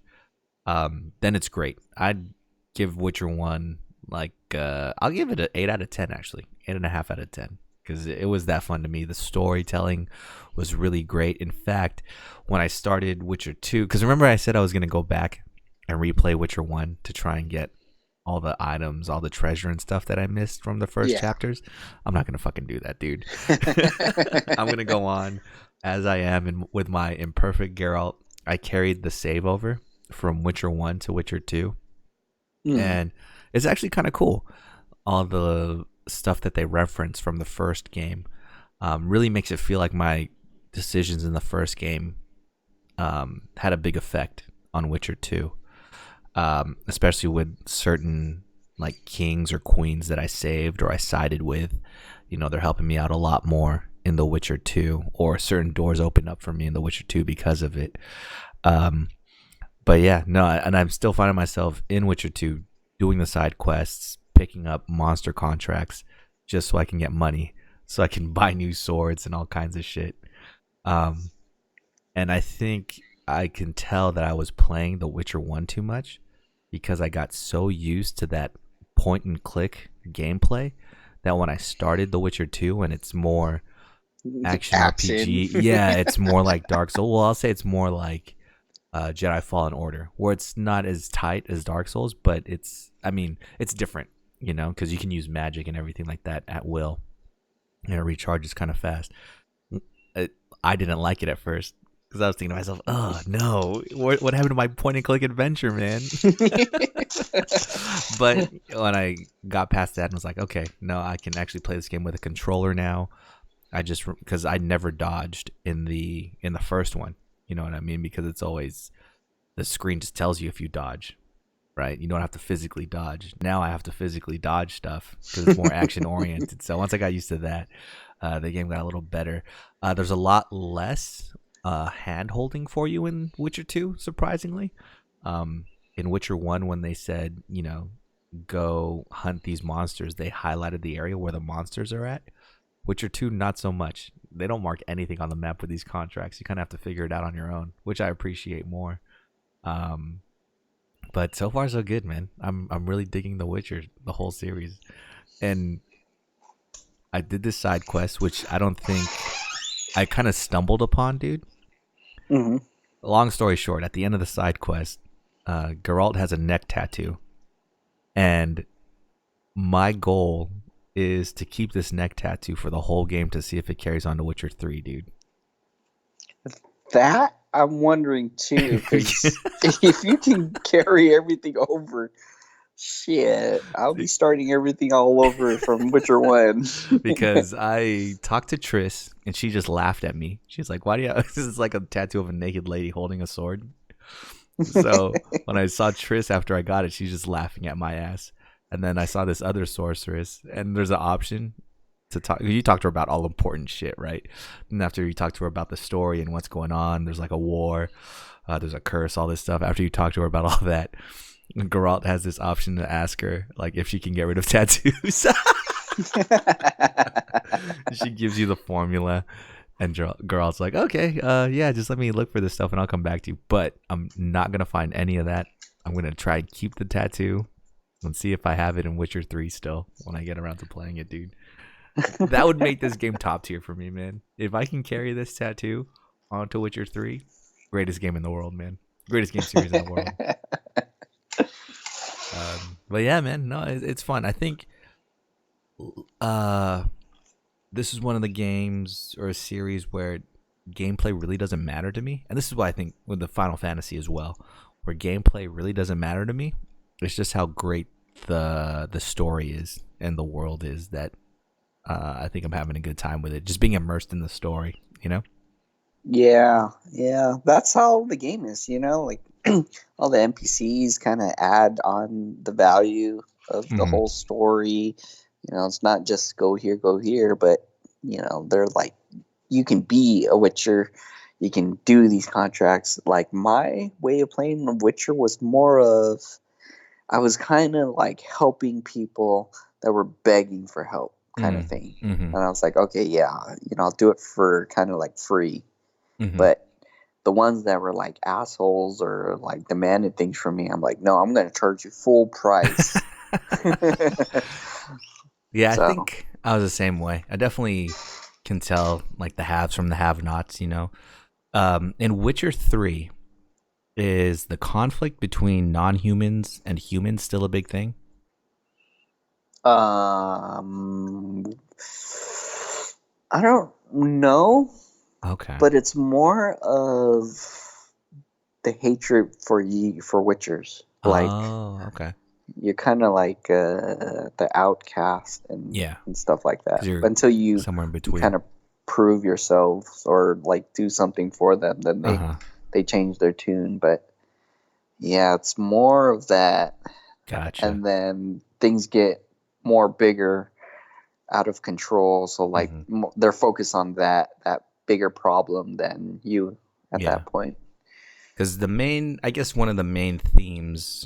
then it's great. I'd give Witcher 1 I'll give it an 8 out of 10, actually 8.5 out of 10, because it was that fun to me. The storytelling was really great. In fact, when I started Witcher 2, because remember I said I was going to go back and replay Witcher 1 to try and get all the items, all the treasure and stuff that I missed from the first chapters. I'm not going to fucking do that, dude. I'm going to go on as I am, and with my imperfect Geralt, I carried the save over from Witcher 1 to Witcher 2. And it's actually kind of cool. All the stuff that they reference from the first game really makes it feel like my decisions in the first game had a big effect on Witcher 2. Especially with certain like kings or queens that I saved or I sided with. They're helping me out a lot more in The Witcher 2, or certain doors open up for me in The Witcher 2 because of it. But yeah, no, and I'm still finding myself in Witcher 2 doing the side quests, picking up monster contracts just so I can get money, so I can buy new swords and all kinds of shit. And I think I can tell that I was playing The Witcher 1 too much, because I got so used to that point and click gameplay that when I started The Witcher 2 and it's more action RPG, it's more like Dark Souls. Well, I'll say it's more like Jedi Fallen Order, where it's not as tight as Dark Souls, but it's different, because you can use magic and everything like that at will, and it recharges kind of fast. I didn't like it at first, because I was thinking to myself, oh no, what happened to my point and click adventure, man? But when I got past that and was like, okay, no, I can actually play this game with a controller now. Because I never dodged in the first one, you know what I mean? Because it's always, the screen just tells you if you dodge, right? You don't have to physically dodge. Now I have to physically dodge stuff because it's more action oriented. So once I got used to that, the game got a little better. There's a lot less hand holding for you in Witcher 2, surprisingly. In Witcher 1, when they said, go hunt these monsters, they highlighted the area where the monsters are at. Witcher 2, not so much. They don't mark anything on the map with these contracts. You kind of have to figure it out on your own, which I appreciate more. But so far so good, man. I'm really digging The Witcher, the whole series. And I did this side quest, which I don't think I kind of stumbled upon, dude. Mm-hmm. Long story short, at the end of the side quest, Geralt has a neck tattoo. And my goal is to keep this neck tattoo for the whole game to see if it carries on to Witcher 3, dude. That I'm wondering too, because if you can carry everything over, shit, I'll be starting everything all over from Witcher 1. Because I talked to Triss and she just laughed at me. She's like, why do you have this is like a tattoo of a naked lady holding a sword. So when I saw Triss after I got it, she's just laughing at my ass. And then I saw this other sorceress, and there's an option to talk. You talk to her about all important shit, right? And after you talk to her about the story and what's going on, there's like a war, there's a curse, all this stuff. After you talk to her about all that, Geralt has this option to ask her like if she can get rid of tattoos. She gives you the formula, and Geralt's like, okay, yeah, just let me look for this stuff and I'll come back to you. But I'm not gonna find any of that. I'm gonna try and keep the tattoo and see if I have it in Witcher 3 still when I get around to playing it, dude. That would make this game top tier for me, man. If I can carry this tattoo onto Witcher 3, greatest game in the world, man. Greatest game series in the world. But yeah, man, no, it's fun. I think this is one of the games or a series where gameplay really doesn't matter to me. And this is why I think with the Final Fantasy as well, where gameplay really doesn't matter to me. It's just how great the story is and the world is that I think I'm having a good time with it. Just being immersed in the story, you know? Yeah. That's how the game is, like all the NPCs kind of add on the value of the whole story. It's not just go here, but they're like, you can be a Witcher, you can do these contracts. Like my way of playing The Witcher was more of, I was kind of like helping people that were begging for help kind of thing. And I was like, okay, yeah, I'll do it for kind of like free. But the ones that were like assholes or like demanded things from me, I'm like, no, I'm going to charge you full price. Yeah, I think I was the same way. I definitely can tell like the haves from the have-nots, In Witcher 3, is the conflict between non-humans and humans still a big thing? I don't know. Okay. But it's more of the hatred for Witchers. Like, oh, okay. You're kind of like the outcast and stuff like that. Until you somewhere in between, kind of prove yourselves or like do something for them, then they change their tune. But yeah, it's more of that. Gotcha. And then things get more bigger, out of control. So like they're focused on that bigger problem than you at that point. Because one of the main themes,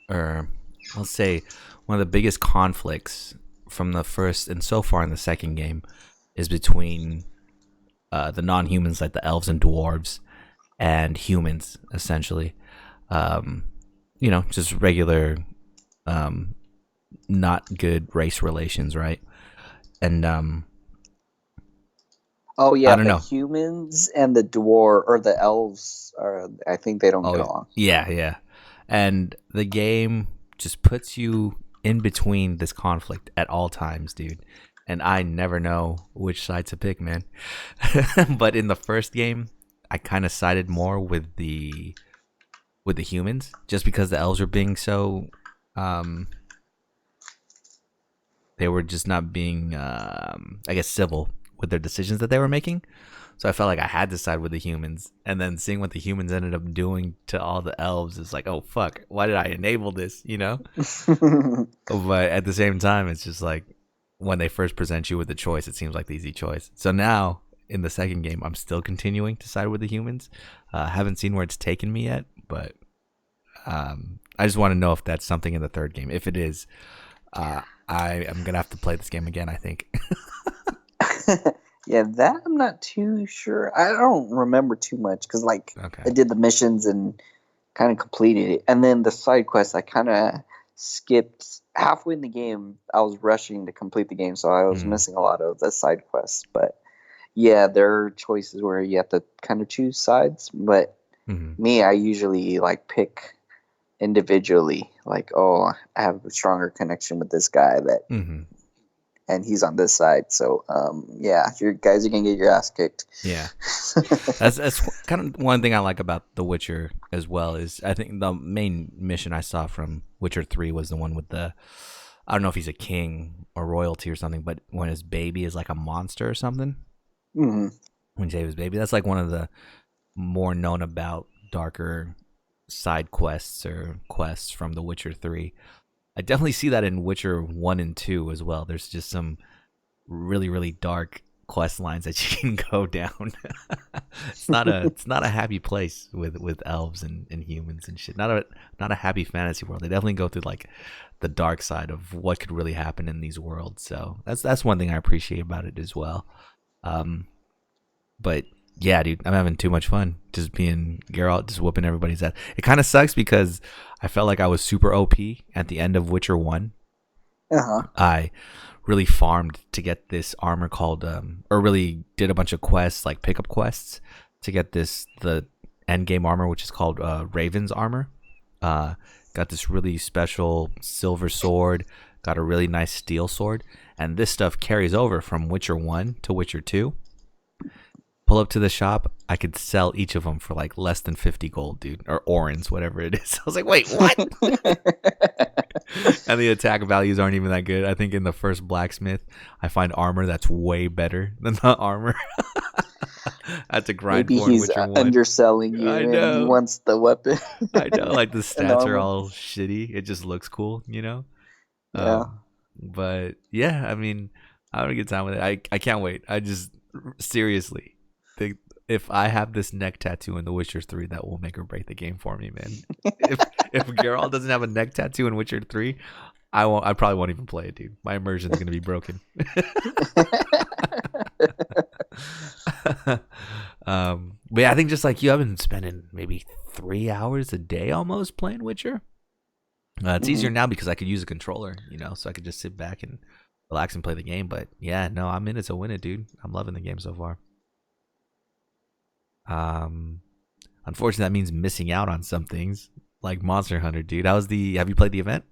or I'll say one of the biggest conflicts from the first and so far in the second game is between the non-humans, like the elves and dwarves, and humans, essentially. Just regular, not good race relations, right? And oh yeah, the humans and the dwarf or the elves are. I think they don't get along. Yeah, and the game just puts you in between this conflict at all times, dude. And I never know which side to pick, man. But in the first game, I kind of sided more with the humans, just because the elves were being so. They were just not being, civil with their decisions that they were making. So I felt like I had to side with the humans. And then seeing what the humans ended up doing to all the elves is like, oh, fuck, why did I enable this, But at the same time, it's just like, when they first present you with the choice, it seems like the easy choice. So now, in the second game, I'm still continuing to side with the humans. Haven't seen where it's taken me yet, but I just want to know if that's something in the third game. If it is, I am going to have to play this game again, I think. Yeah, that I'm not too sure. I don't remember too much because, like, Okay. I did the missions and kind of completed it, and then the side quests I kind of skipped halfway in the game. I was rushing to complete the game, so I was missing a lot of the side quests. But yeah, there are choices where you have to kind of choose sides. But me, I usually like pick individually. Like, oh, I have a stronger connection with this guy that. And he's on this side. So, yeah, you guys are gonna get your ass kicked. Yeah, that's kind of one thing I like about The Witcher as well. Is I think the main mission I saw from Witcher 3 was the one with the, I don't know if he's a king or royalty or something, but when his baby is like a monster or something. When you save his baby, that's like one of the more known about darker side quests or quests from The Witcher 3. I definitely see that in Witcher 1 and 2 as well. There's just some really, really dark quest lines that you can go down. It's not a happy place with elves and humans and shit. Not a happy fantasy world. They definitely go through like the dark side of what could really happen in these worlds. So that's one thing I appreciate about it as well. But yeah, dude, I'm having too much fun just being Geralt, just whooping everybody's ass. It kind of sucks because I felt like I was super OP at the end of Witcher 1. I really farmed to get this armor called, or really did a bunch of quests, like pickup quests, to get the end game armor, which is called Raven's armor. Got this really special silver sword, got a really nice steel sword, and this stuff carries over from Witcher 1 to Witcher 2. Pull up to the shop, I could sell each of them for like less than 50 gold, dude, or orens, whatever it is. I was like, wait, what? And the attack values aren't even that good. I think in the first blacksmith, I find armor that's way better than the armor I had to grind Maybe for in he's Witcher 1. underselling you I know. and he wants the weapon. I know, like the stats are all shitty. It just looks cool, you know? Yeah. But yeah, I mean, I have a good time with it. I can't wait. I just, seriously, think if I have this neck tattoo in The Witcher 3, that will make or break the game for me, man. if Geralt doesn't have a neck tattoo in Witcher 3, I probably won't even play it, dude. My immersion is gonna be broken. But yeah, I think just like you, I've been spending maybe 3 hours a day almost playing Witcher. It's easier now because I could use a controller, you know, so I could just sit back and relax and play the game. But yeah, no, I'm in it to win it, dude. I'm loving the game so far. Unfortunately, that means missing out on some things like Monster Hunter, dude. Have you played the event?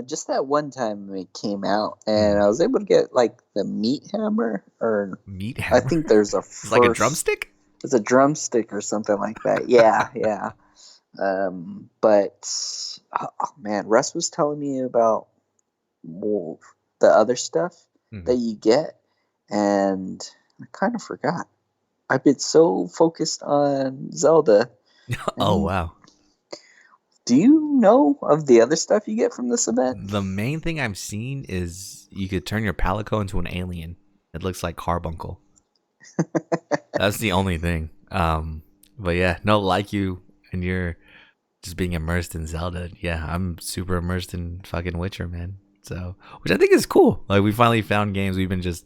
Just that one time it came out, and I was able to get like the meat hammer, or meat hammer. I think there's it's like a drumstick. It's a drumstick or something like that. Yeah, yeah. But oh man, Russ was telling me about the other stuff that you get, and I kind of forgot. I've been so focused on Zelda. Oh wow. Do you know of the other stuff you get from this event? The main thing I've seen is you could turn your Palico into an alien. It looks like Carbuncle. That's the only thing. But yeah, no, like you, and you're just being immersed in Zelda. Yeah, I'm super immersed in fucking Witcher, man. So, which I think is cool. Like, we finally found games. We've been just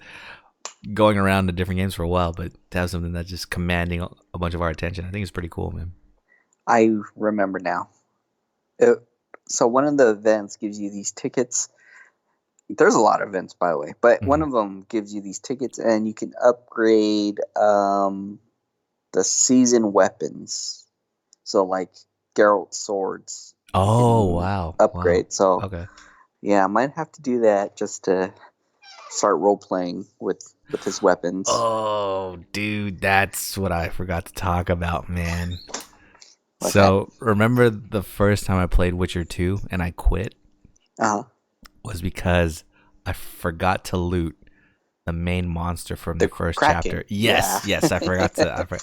going around to different games for a while, but to have something that's just commanding a bunch of our attention, I think it's pretty cool, man. I remember now. So one of the events gives you these tickets. There's a lot of events, by the way, but one of them gives you these tickets, and you can upgrade the season weapons. So like Geralt's swords. Oh wow! Upgrade. Wow. So okay. Yeah, I might have to do that just to start role playing with his weapons. Oh, dude, that's what I forgot to talk about, man. So remember the first time I played Witcher 2 and I quit? Was because I forgot to loot the main monster from the first chapter. Yes, I forgot to.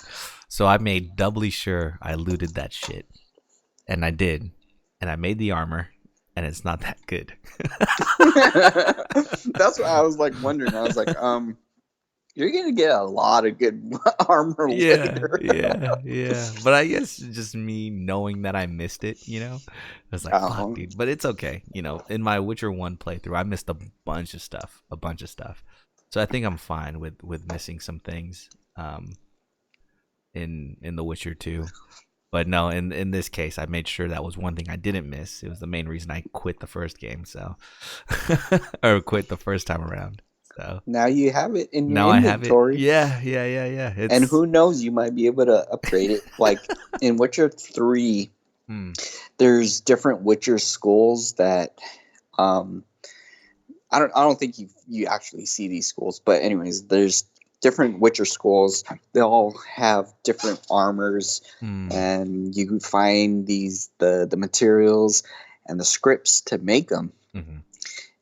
So I made doubly sure I looted that shit, and I did, and I made the armor, and it's not that good. That's what I was like wondering. I was like, you're gonna get a lot of good armor later. Yeah. But I guess just me knowing that I missed it, you know, I was like, fuck, dude. But it's okay, you know. In my Witcher 1 playthrough, I missed a bunch of stuff. So I think I'm fine with missing some things in The Witcher 2. But no, in this case, I made sure that was one thing I didn't miss. It was the main reason I quit the first game, so or quit the first time around. So Now you have it in your now I have it. inventory. Yeah. And It's who knows, you might be able to upgrade it. Like in Witcher 3, there's different Witcher schools that um I don't think you actually see these schools, but anyways, there's different Witcher schools. They all have different armors, and you can find the materials and the scripts to make them,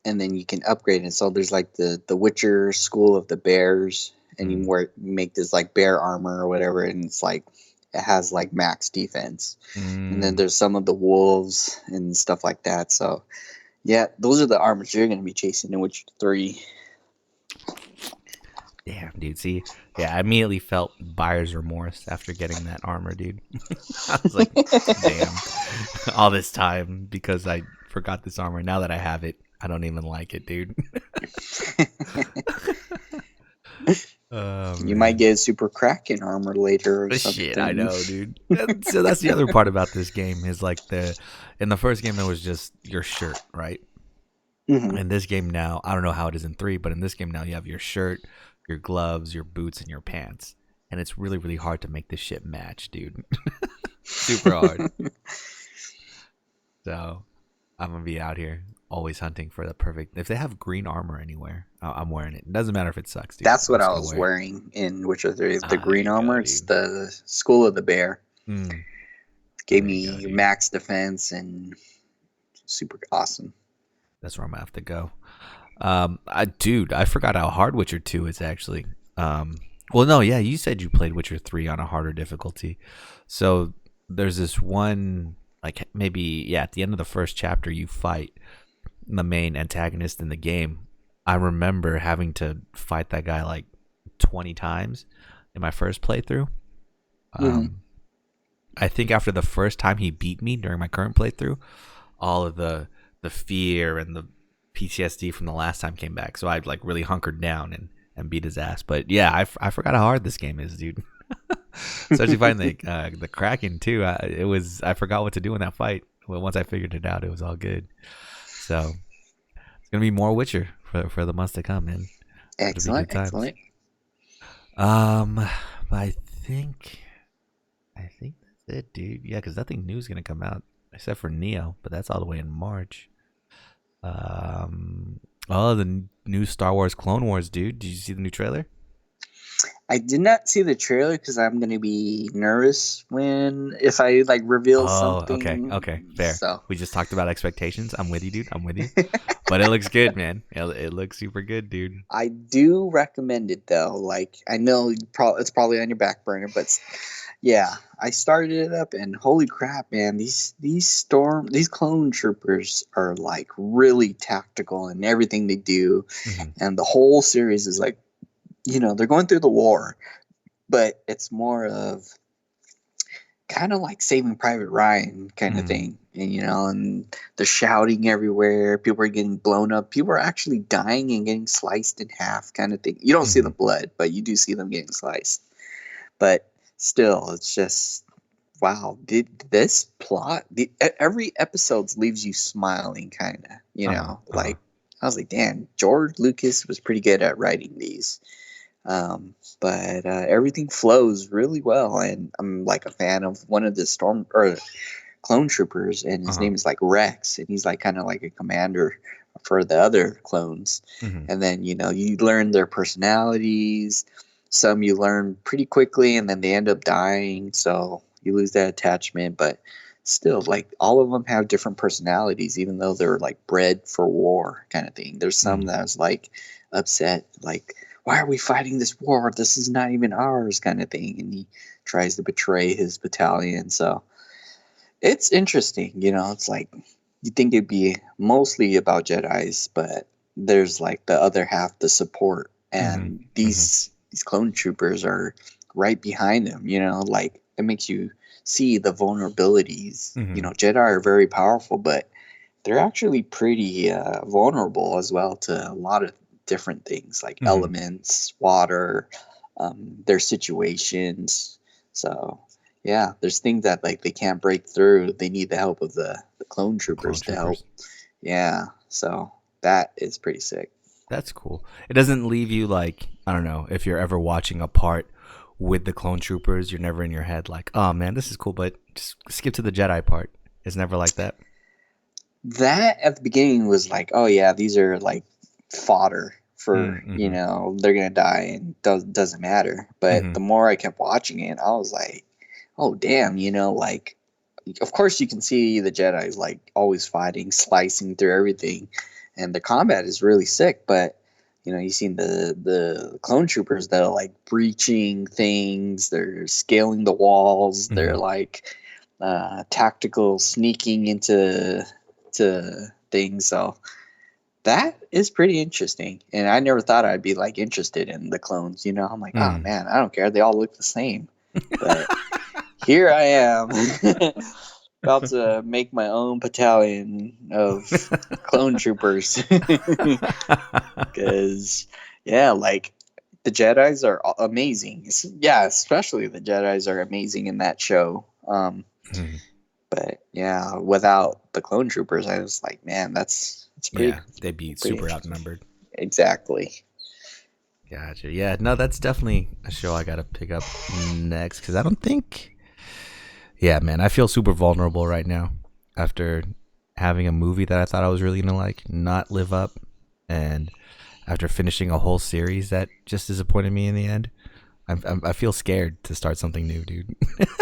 and then you can upgrade it. So there's like the Witcher school of the bears, and you make this like bear armor or whatever, and it's like it has like max defense. And then there's some of the wolves and stuff like that. So yeah, those are the armors you're going to be chasing in Witcher 3. Damn, dude. See, yeah, I immediately felt buyer's remorse after getting that armor, dude. I was like, damn, all this time because I forgot this armor. Now that I have it, I don't even like it, dude. You might get a super Kraken armor later or something. Shit, I know, dude. So that's the other part about this game is like in the first game it was just your shirt, right? In this game now, I don't know how it is in 3, but in this game now you have your shirt, your gloves, your boots, and your pants, and it's really, really hard to make this shit match, dude. Super hard. So I'm gonna be out here always hunting for the perfect. If they have green armor anywhere, I'm wearing it. It doesn't matter if it sucks, dude. That's what I was wearing in Witcher 3. The green armor. It's the School of the Bear. Gave me max defense and super awesome. That's where I'm gonna have to go. I forgot how hard Witcher 2 is actually. Well, no, yeah, you said you played Witcher 3 on a harder difficulty. So there's this one, like maybe at the end of the first chapter, you fight the main antagonist in the game. I remember having to fight that guy like 20 times in my first playthrough. I think after the first time he beat me during my current playthrough, all of the fear and the PTSD from the last time came back. So I like really hunkered down and beat his ass. But yeah, I forgot how hard this game is, dude. Especially fighting the Kraken too. I forgot what to do in that fight. Well, once I figured it out, it was all good. So it's gonna be more Witcher for the months to come, man. Excellent. But I think that's it, dude. Yeah, because nothing new is gonna come out except for Neo, but that's all the way in March. The new Star Wars Clone Wars, dude. Did you see the new trailer? I did not see the trailer because I'm gonna be nervous if I like reveal something. Okay, fair. So we just talked about expectations. I'm with you, dude. I'm with you. But it looks good, man. It looks super good, dude. I do recommend it though. Like I know it's probably on your back burner, but yeah, I started it up and holy crap, man! These clone troopers are like really tactical in everything they do, and the whole series is like, they're going through the war, but it's more of kind of like Saving Private Ryan kind of thing, and they're shouting everywhere. People are getting blown up. People are actually dying and getting sliced in half, kind of thing. You don't see the blood, but you do see them getting sliced. But still, it's just wow. Did this plot? Every episode leaves you smiling, kind of. Like I was like, damn, George Lucas was pretty good at writing these. But everything flows really well, and I'm like a fan of one of the clone troopers, and his name is like Rex, and he's like kind of like a commander for the other clones. And then you learn their personalities. Some you learn pretty quickly, and then they end up dying, so you lose that attachment. But still, like all of them have different personalities, even though they're like bred for war kind of thing. There's some that's like upset, like, why are we fighting this war? This is not even ours, kind of thing. And he tries to betray his battalion. So it's interesting, it's like you think it'd be mostly about Jedis, but there's like the other half, the support, and these clone troopers are right behind them. Like it makes you see the vulnerabilities. Jedi are very powerful, but they're actually pretty vulnerable as well to a lot of different things like Mhm. elements, water, their situations. So yeah, there's things that like they can't break through. They need the help of the clone The clone troopers to help. troopers. Yeah, so that is pretty sick. That's cool. It doesn't leave you like, I don't know, if you're ever watching a part with the clone troopers, you're never in your head like, oh man, this is cool, but just skip to the Jedi part. It's never like that. That at the beginning was like, oh yeah, these are like fodder for, Mm-hmm. they're gonna die and doesn't matter. But Mm-hmm. the more I kept watching it, I was like, oh damn, like, of course you can see the Jedi's like always fighting, slicing through everything, and the combat is really sick. But you seen the clone troopers that are like breaching things, they're scaling the walls, they're Mm-hmm. like tactical sneaking into things. So that is pretty interesting. And I never thought I'd be like interested in the clones. I'm like, oh Mm. man, I don't care. They all look the same. But here I am, about to make my own battalion of clone troopers. Because, yeah, like the Jedi's are amazing. Yeah, especially the Jedi's are amazing in that show. Mhm. But yeah, without the clone troopers, I was like, man, that's Yeah, they'd be pretty super interesting. outnumbered. Exactly. Gotcha. Yeah, no, that's definitely a show I gotta pick up next because I don't think. Yeah, man, I feel super vulnerable right now after having a movie that I thought I was really gonna like not live up, and after finishing a whole series that just disappointed me in the end. I feel scared to start something new, dude.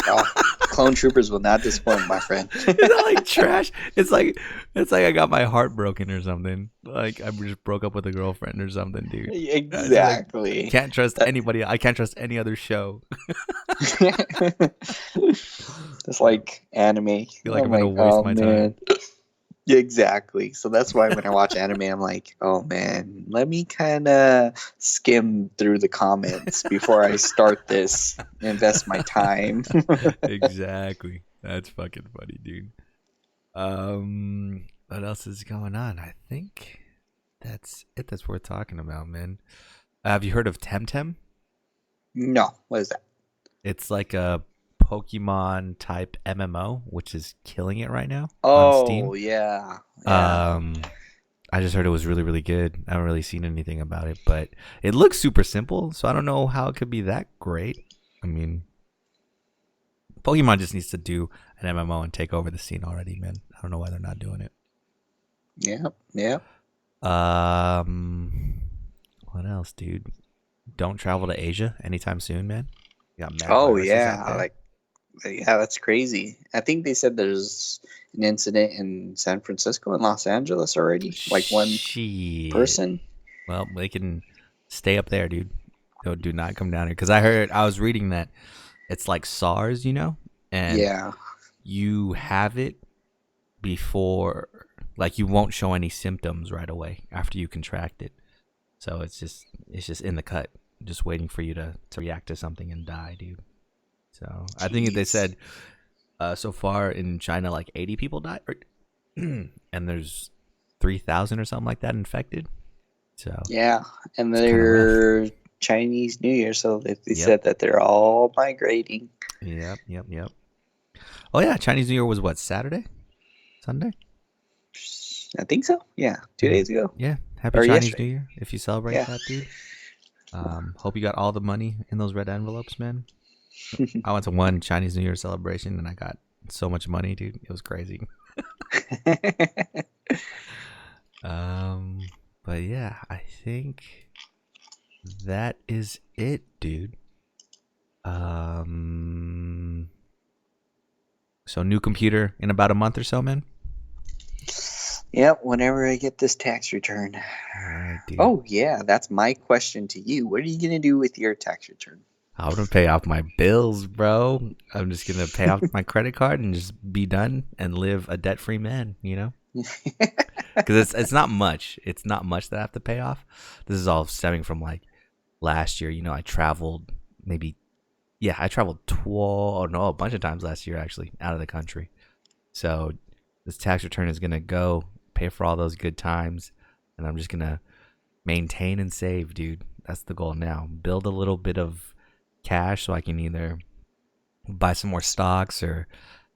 Oh, clone troopers will not disappoint, my friend. Is that like trash? It's like I got my heart broken or something. Like I just broke up with a girlfriend or something, dude. It's just like Exactly. can't trust anybody. I can't trust any other show. It's like anime. Feel like I'm I'm gonna like, waste oh my man. time. Yeah, exactly. So that's why when I watch anime, I'm like, oh man, let me kind of skim through the comments before I start this, invest my time. Exactly. That's fucking funny, dude. What else is going on? I think that's it. That's worth talking about, man. Have you heard of Temtem? No, what is that? It's like a Pokemon type MMO, which is killing it right now on Oh Steam. yeah, yeah. Um, I just heard it was really, really good. I haven't really seen anything about it, but it looks super simple. So I don't know how it could be that great. I mean, Pokemon just needs to do an MMO and take over the scene already, man. I don't know why they're not doing it. Yep, yep. Um, what else, dude? Don't travel to Asia anytime soon, man. You got mad Oh viruses out yeah, there. like yeah, that's crazy. I think they said there's an incident in San Francisco and Los Angeles already. Like one Shit. person. Well, they can stay up there, dude. Do not come down here because I was reading that it's like SARS, and Yeah. you have it before, like you won't show any symptoms right away after you contract it. So it's just in the cut, just waiting for you to react to something and die, dude. So I think they Jeez. said so far in China, like 80 people died, and there's 3,000 or something like that infected. So Yeah, and it's kind of rough. they're Chinese New Year, so they Yep. said that they're all migrating. Yep. Yep. Yep. Oh yeah, Chinese New Year was what, Saturday, Sunday? I think so. Yeah, 2 days ago Yeah. Happy or Chinese New yesterday. Year if you celebrate Yeah. that, dude. Hope you got all the money in those red envelopes, man. I went to one Chinese New Year celebration and I got so much money, dude. It was crazy. Um, but yeah, I think that is it, dude. Um, so new computer in about a month or so, man. Yep, whenever I get this tax return. All right, dude. Oh yeah, that's my question to you. What are you gonna do with your tax return? I'm gonna pay off my bills, bro. I'm just gonna pay off my credit card and just be done and live a debt-free man. Because it's not much. It's not much that I have to pay off. This is all stemming from like last year. I traveled maybe, yeah, I traveled 12, oh no, a bunch of times last year actually out of the country. So this tax return is gonna go pay for all those good times, and I'm just gonna maintain and save, dude. That's the goal now. Build a little bit of cash so I can either buy some more stocks or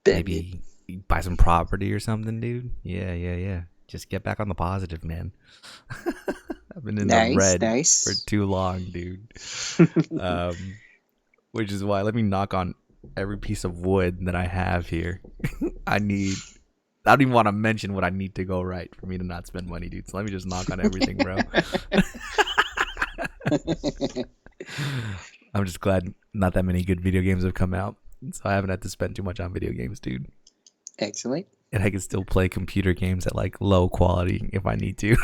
maybe buy some property or something, dude. Yeah. Just get back on the positive, man. I've been in the red for too long, dude. Which is why, let me knock on every piece of wood that I have here. I don't even want to mention what I need to go right for me to not spend money, dude. So let me just knock on everything, bro. I'm just glad not that many good video games have come out, so I haven't had to spend too much on video games, dude. Excellent. And I can still play computer games at like low quality if I need to.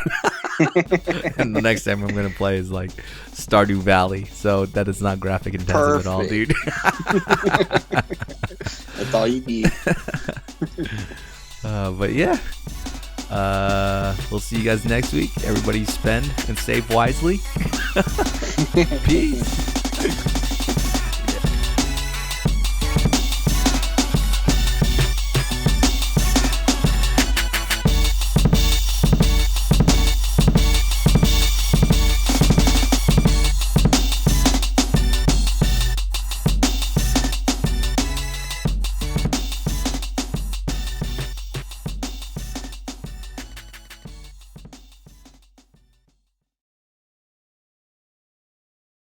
And the next time I'm gonna play is like Stardew Valley, so that is not graphic intensive at all, dude. That's all you need. But yeah, we'll see you guys next week. Everybody spend and save wisely. Peace.